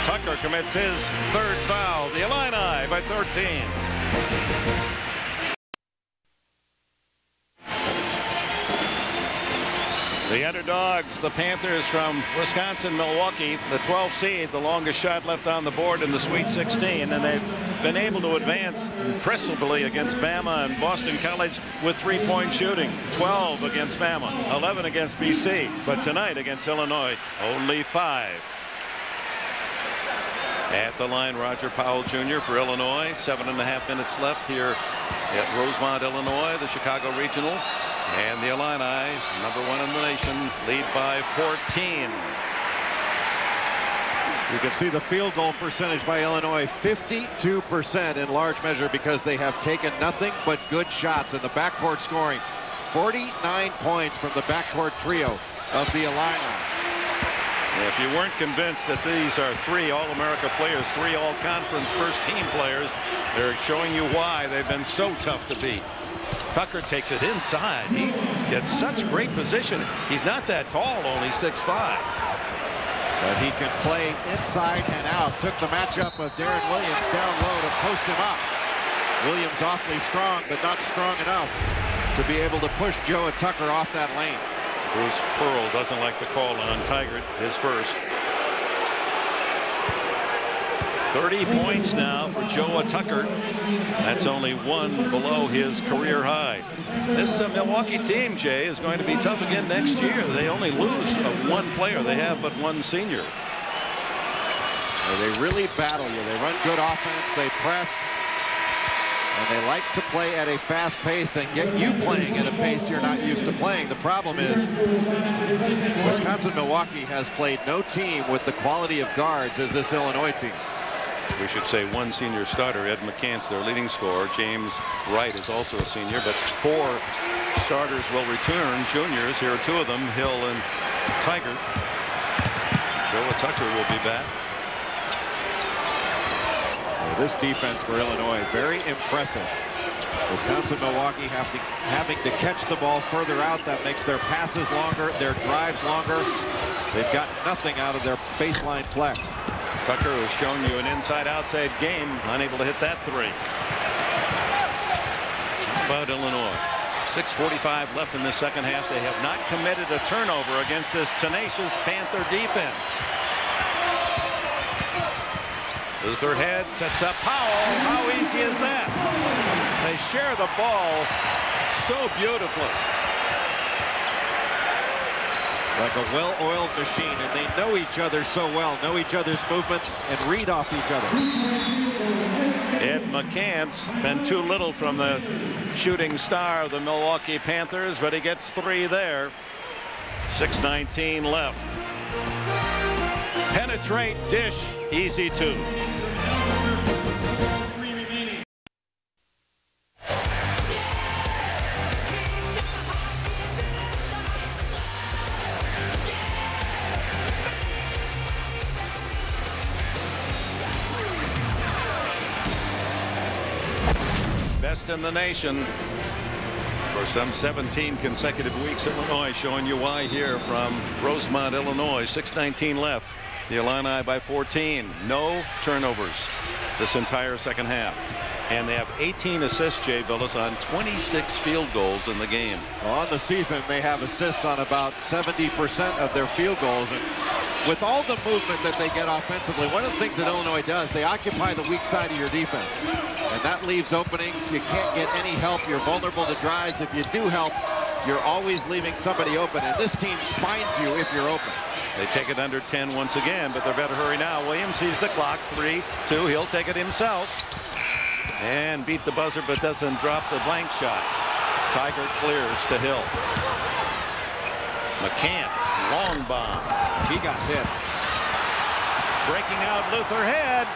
Tucker commits his 3rd foul. The Illini by 13. The underdogs, the Panthers from Wisconsin-Milwaukee, the 12th seed, the longest shot left on the board in the Sweet 16, and they've been able to advance impressively against Bama and Boston College with 3-point shooting. 12 against Bama, 11 against BC, but tonight against Illinois, only 5. At the line, Roger Powell Jr. for Illinois. 7.5 minutes left here at Rosemont, Illinois, the Chicago Regional. And the Illini, #1 in the nation, lead by 14. You can see the field goal percentage by Illinois, 52% in large measure, because they have taken nothing but good shots in the backcourt scoring. 49 points from the backcourt trio of the Illini. If you weren't convinced that these are 3 All-America players, 3 All-Conference first-team players, they're showing you why they've been so tough to beat. Tucker takes it inside. He gets such great position. He's not that tall, only 6'5". But he can play inside and out. Took the matchup of Darren Williams down low to post him up. Williams awfully strong, but not strong enough to be able to push Joe Tucker off that lane. Bruce Pearl doesn't like the call on Tigert, his first. 30 points now for Joe Tucker. That's only 1 below his career high. This Milwaukee team, Jay, is going to be tough again next year. They only lose 1 player. They have but 1 senior. They really battle you. They run good offense. They press. And they like to play at a fast pace and get you playing at a pace you're not used to playing. The problem is Wisconsin-Milwaukee has played no team with the quality of guards as this Illinois team. We should say one senior starter, Ed McCants, their leading scorer. James Wright is also a senior, but 4 starters will return, juniors. Here are 2 of them, Hill and Tiger. Joe Tucker will be back. This defense for Illinois, very impressive. Wisconsin-Milwaukee having to catch the ball further out. That makes their passes longer, their drives longer. They've got nothing out of their baseline flex. Tucker has shown you an inside-outside game, unable to hit that 3. How about Illinois? 6:45 left in the second half. They have not committed a turnover against this tenacious Panther defense. Luther Head sets up Powell. How easy is that? They share the ball so beautifully. Like a well-oiled machine, and they know each other so well, know each other's movements, and read off each other. Ed McCants been too little from the shooting star of the Milwaukee Panthers, but he gets 3 there. 6:19 left. Penetrate, dish, easy 2. Best in the nation for some 17 consecutive weeks. Illinois showing you why here from Rosemont, Illinois. 6:19 left. The Illini by 14. No turnovers this entire second half. And they have 18 assists, Jay Billis, on 26 field goals in the game. Well, on the season, they have assists on about 70% of their field goals. And with all the movement that they get offensively, one of the things that Illinois does, they occupy the weak side of your defense. And that leaves openings. You can't get any help. You're vulnerable to drives. If you do help, you're always leaving somebody open. And this team finds you if you're open. They take it under 10 once again, but they're better hurry now. Williams sees the clock. 3-2. He'll take it himself. And beat the buzzer, but doesn't drop the blank shot. Tiger clears to Hill. McCants, long bomb. He got hit. Breaking out Luther Head.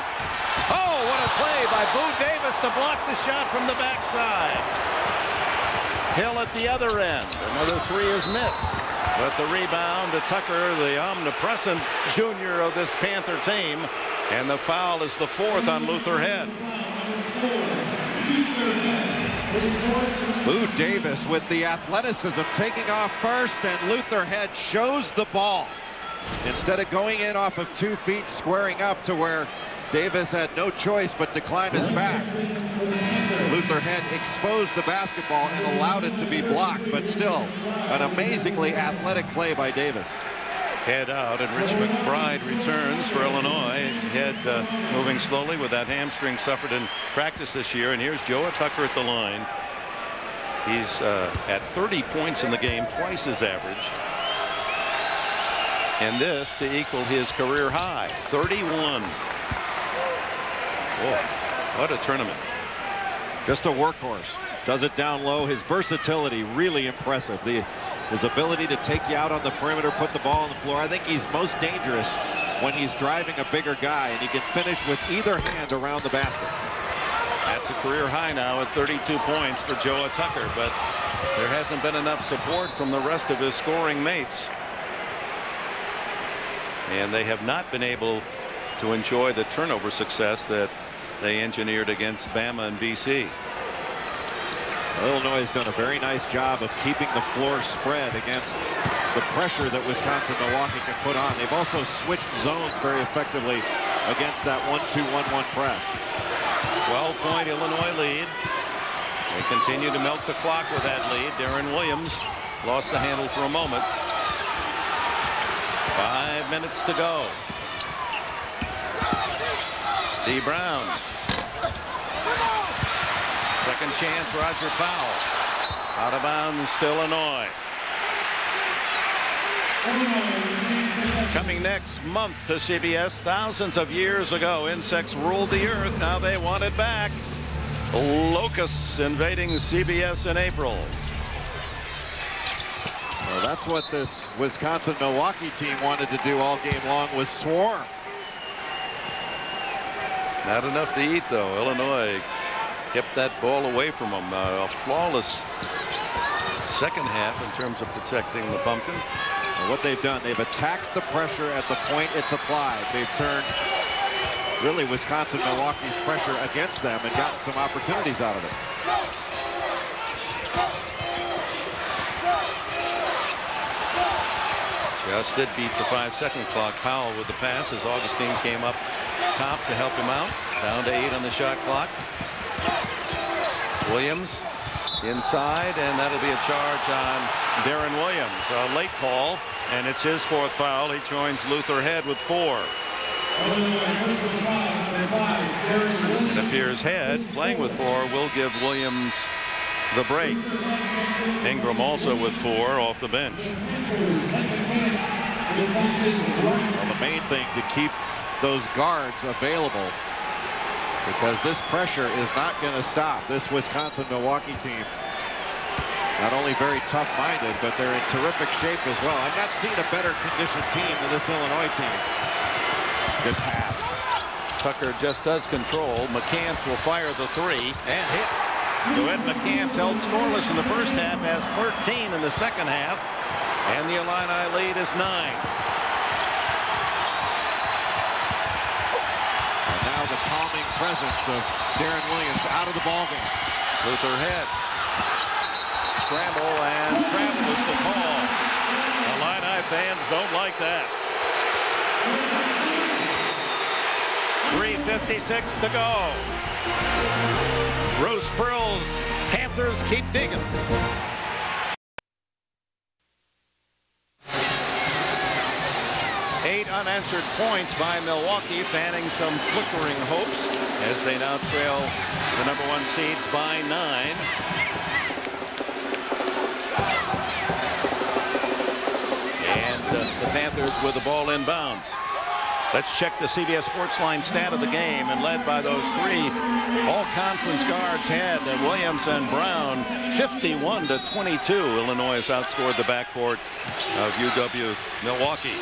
Oh, what a play by Boo Davis to block the shot from the backside. Hill at the other end. Another 3 is missed. But the rebound to Tucker, the omnipresent junior of this Panther team. And the foul is the 4th on Luther Head. Boo Davis with the athleticism taking off first, and Luther Head shows the ball. Instead of going in off of 2 feet, squaring up to where Davis had no choice but to climb his back. Luther Head exposed the basketball and allowed it to be blocked, but still an amazingly athletic play by Davis. Head out, and Rich McBride returns for Illinois. Head moving slowly with that hamstring suffered in practice this year. And here's Joe Tucker at the line. He's at 30 points in the game, twice his average. And this to equal his career high, 31. Whoa, what a tournament. Just a workhorse. Does it down low. His versatility really impressive. His ability to take you out on the perimeter, put the ball on the floor. I think he's most dangerous when he's driving a bigger guy, and he can finish with either hand around the basket. That's a career high now at 32 points for Joe Tucker, but there hasn't been enough support from the rest of his scoring mates. And they have not been able to enjoy the turnover success that they engineered against Bama and BC. Illinois has done a very nice job of keeping the floor spread against the pressure that Wisconsin-Milwaukee can put on. They've also switched zones very effectively against that 1-2-1-1 press. 12-point Illinois lead. They continue to milk the clock with that lead. Darren Williams lost the handle for a moment. 5 minutes to go. D. Brown. Second chance, Roger Powell. Out of bounds to Illinois. Coming next month to CBS, thousands of years ago, insects ruled the earth. Now they want it back. Locusts invading CBS in April. Well, that's what this Wisconsin-Milwaukee team wanted to do all game long, was swarm. Not enough to eat, though. Illinois kept that ball away from them. A flawless second half in terms of protecting the Pumpkin. And what they've done, they've attacked the pressure at the point it's applied. They've turned really Wisconsin-Milwaukee's pressure against them and gotten some opportunities out of it. Just did beat the 5-second clock. Powell with the pass as Augustine came up top to help him out. Down to 8 on the shot clock. Williams inside, and that'll be a charge on Darren Williams. A late call, and it's his 4th foul. He joins Luther Head with 4. It appears Head, playing with 4, will give Williams the break. Ingram also with 4 off the bench. Well, the main thing to keep those guards available, because this pressure is not going to stop. This Wisconsin-Milwaukee team, not only very tough-minded, but they're in terrific shape as well. I've not seen a better conditioned team than this Illinois team. Good pass. Tucker just does control. McCants will fire the 3 and hit. So Ed McCants held scoreless in the first half, has 13 in the second half, and the Illini lead is 9. And now the calming presence of Darren Williams out of the ballgame. Luther Head. Scramble and travel is the call. Illini fans don't like that. 3:56 to go. Bruce Pearl's Panthers keep digging. Eight unanswered points by Milwaukee, fanning some flickering hopes as they now trail the #1 seeds by 9. And the Panthers with the ball inbounds. Let's check the CBS Sportsline stat of the game, and led by those 3 all-conference guards, Head, Williams, and Brown, 51-22. Illinois has outscored the backcourt of UW-Milwaukee.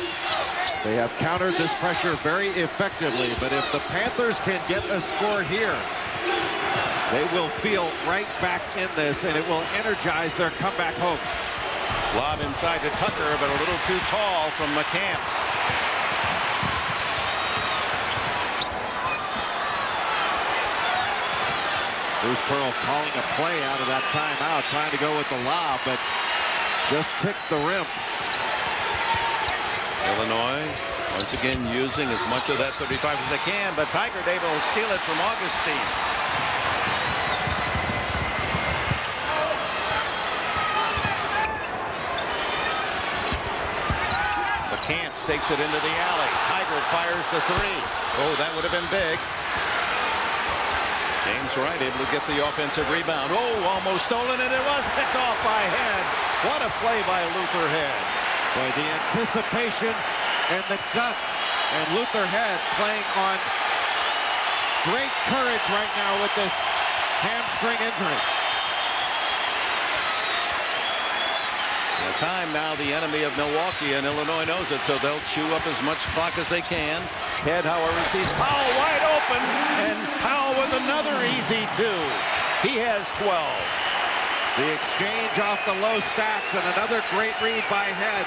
They have countered this pressure very effectively, but if the Panthers can get a score here, they will feel right back in this, and it will energize their comeback hopes. Lob inside to Tucker, but a little too tall from McCants. Bruce Pearl calling a play out of that timeout, trying to go with the lob, but just ticked the rim. Illinois once again using as much of that 35 as they can, but Tiger Day will steal it from Augustine. McCants takes it into the alley. Tiger fires the 3. Oh, that would have been big. James Wright able to get the offensive rebound. Oh, almost stolen, and it was picked off by Head. What a play by Luther Head. Boy, the anticipation and the guts, and Luther Head playing on great courage right now with this hamstring injury. The time now the enemy of Milwaukee, and Illinois knows it, so they'll chew up as much clock as they can. Head, however, sees Powell wide open, and Powell with another easy 2. He has 12. The exchange off the low stacks, and another great read by Head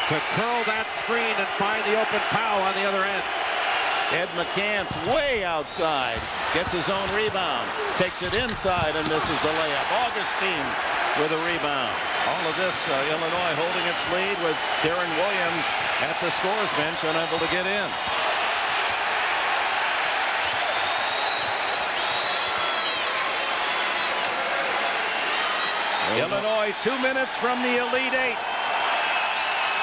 to curl that screen and find the open Powell on the other end. Ed McCants way outside, gets his own rebound, takes it inside and misses the layup. Augustine with a rebound. All of this, Illinois holding its lead with Darren Williams at the scorer's bench, unable to get in. Illinois 2 minutes from the Elite 8.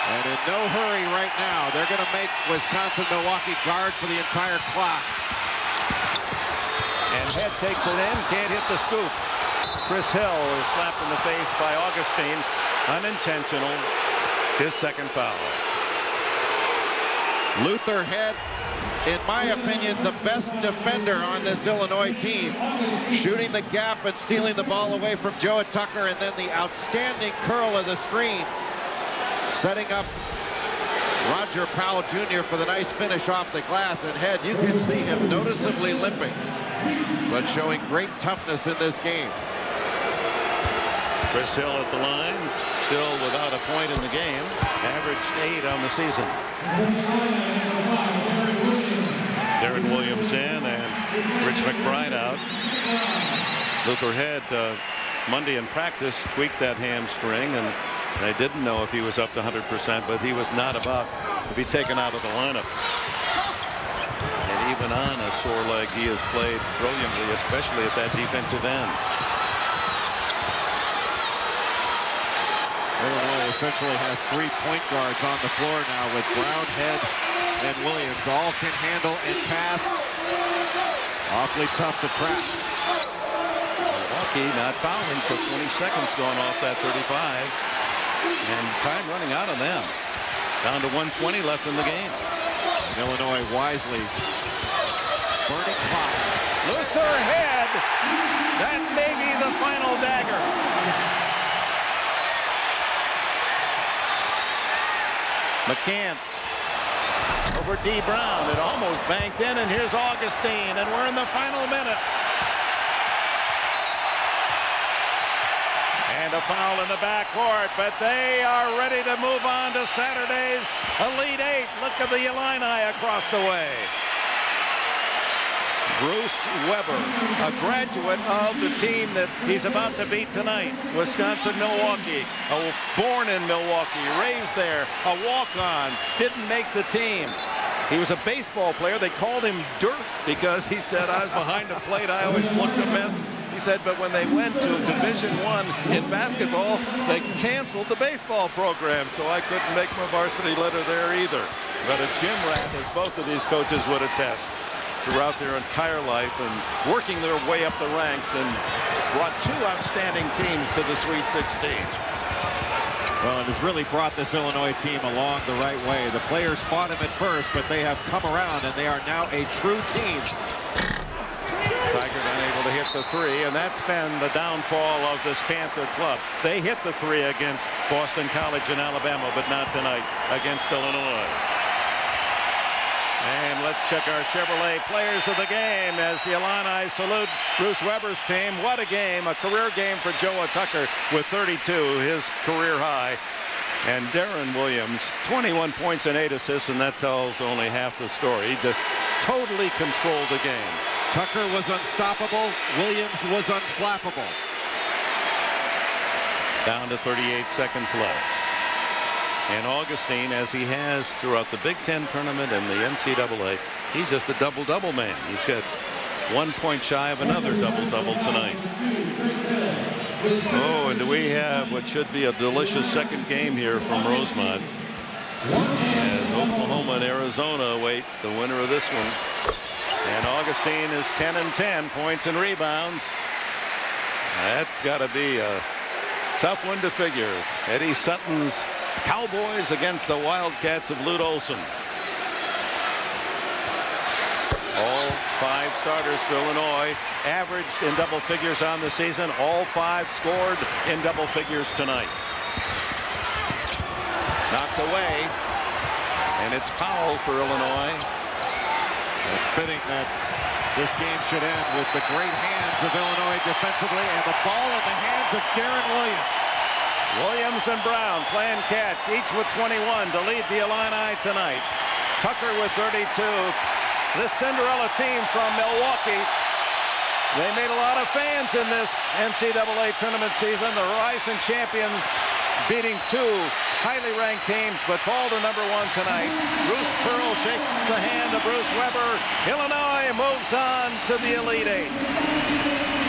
And in no hurry right now. They're going to make Wisconsin-Milwaukee guard for the entire clock. And Head takes it in, can't hit the scoop. Chris Hill is slapped in the face by Augustine. Unintentional. His second foul. Luther Head in my opinion, the best defender on this Illinois team, shooting the gap and stealing the ball away from Joe Tucker, and then the outstanding curl of the screen, setting up Roger Powell Jr. for the nice finish off the glass. And Head, you can see him noticeably limping, but showing great toughness in this game. Chris Hill at the line, still without a point in the game, averaged 8 on the season. Darren Williams in and Rich McBride out. Luther Head Monday in practice tweaked that hamstring, and they didn't know if he was up to 100%, but he was not about to be taken out of the lineup. And even on a sore leg, he has played brilliantly, especially at that defensive end. Illinois essentially has 3 point guards on the floor now with Brown, Head, and Williams. All can handle and pass. Awfully tough to trap. Milwaukee not fouling, so 20 seconds going off that 35. And time running out on them. Down to 1:20 left in the game. And Illinois wisely burning clock. Luther Head. That may be the final dagger. McCants over D. Brown. It almost banked in, and here's Augustine, and we're in the final minute. And a foul in the backcourt, but they are ready to move on to Saturday's Elite Eight. Look at the Illini across the way. Bruce Weber, a graduate of the team that he's about to beat tonight, Wisconsin-Milwaukee. Born in Milwaukee, raised there, a walk-on, didn't make the team. He was a baseball player. They called him Dirt because he said, I was behind the plate, I always looked a mess. He said, but when they went to Division I in basketball, they canceled the baseball program, so I couldn't make my varsity letter there either. But a gym rat, as both of these coaches would attest, throughout their entire life and working their way up the ranks, and brought 2 outstanding teams to the Sweet 16. Well, it has really brought this Illinois team along the right way. The players fought him at first, but they have come around, and they are now a true team. Tigert unable to hit the 3, and that's been the downfall of this Panther club. They hit the 3 against Boston College in Alabama, but not tonight against Illinois. And let's check our Chevrolet players of the game as the Illini salute Bruce Weber's team. What a game, a career game for Joe Tucker with 32, his career high. And Darren Williams, 21 points and 8 assists, and that tells only half the story. He just totally controlled the game. Tucker was unstoppable. Williams was unflappable. Down to 38 seconds left. And Augustine, as he has throughout the Big Ten tournament and the NCAA, he's just a double-double man. He's got 1 point shy of another double-double tonight. Oh, and do we have what should be a delicious second game here from Rosemont, as Oklahoma and Arizona await the winner of this one. And Augustine is 10 and 10 points and rebounds. That's got to be a tough one to figure. Eddie Sutton's Cowboys against the Wildcats of Lute Olson. All 5 starters for Illinois averaged in double figures on the season. All 5 scored in double figures tonight. Knocked away, and it's Powell for Illinois. It's fitting that this game should end with the great hands of Illinois defensively and the ball in the hands of Darren Williams. Williams and Brown playing catch, each with 21 to lead the Illini tonight. Tucker with 32. This Cinderella team from Milwaukee, they made a lot of fans in this NCAA tournament season. The Horizon champions beating 2 highly ranked teams, but fall to number 1 tonight. Bruce Pearl shakes the hand of Bruce Weber. Illinois moves on to the Elite Eight.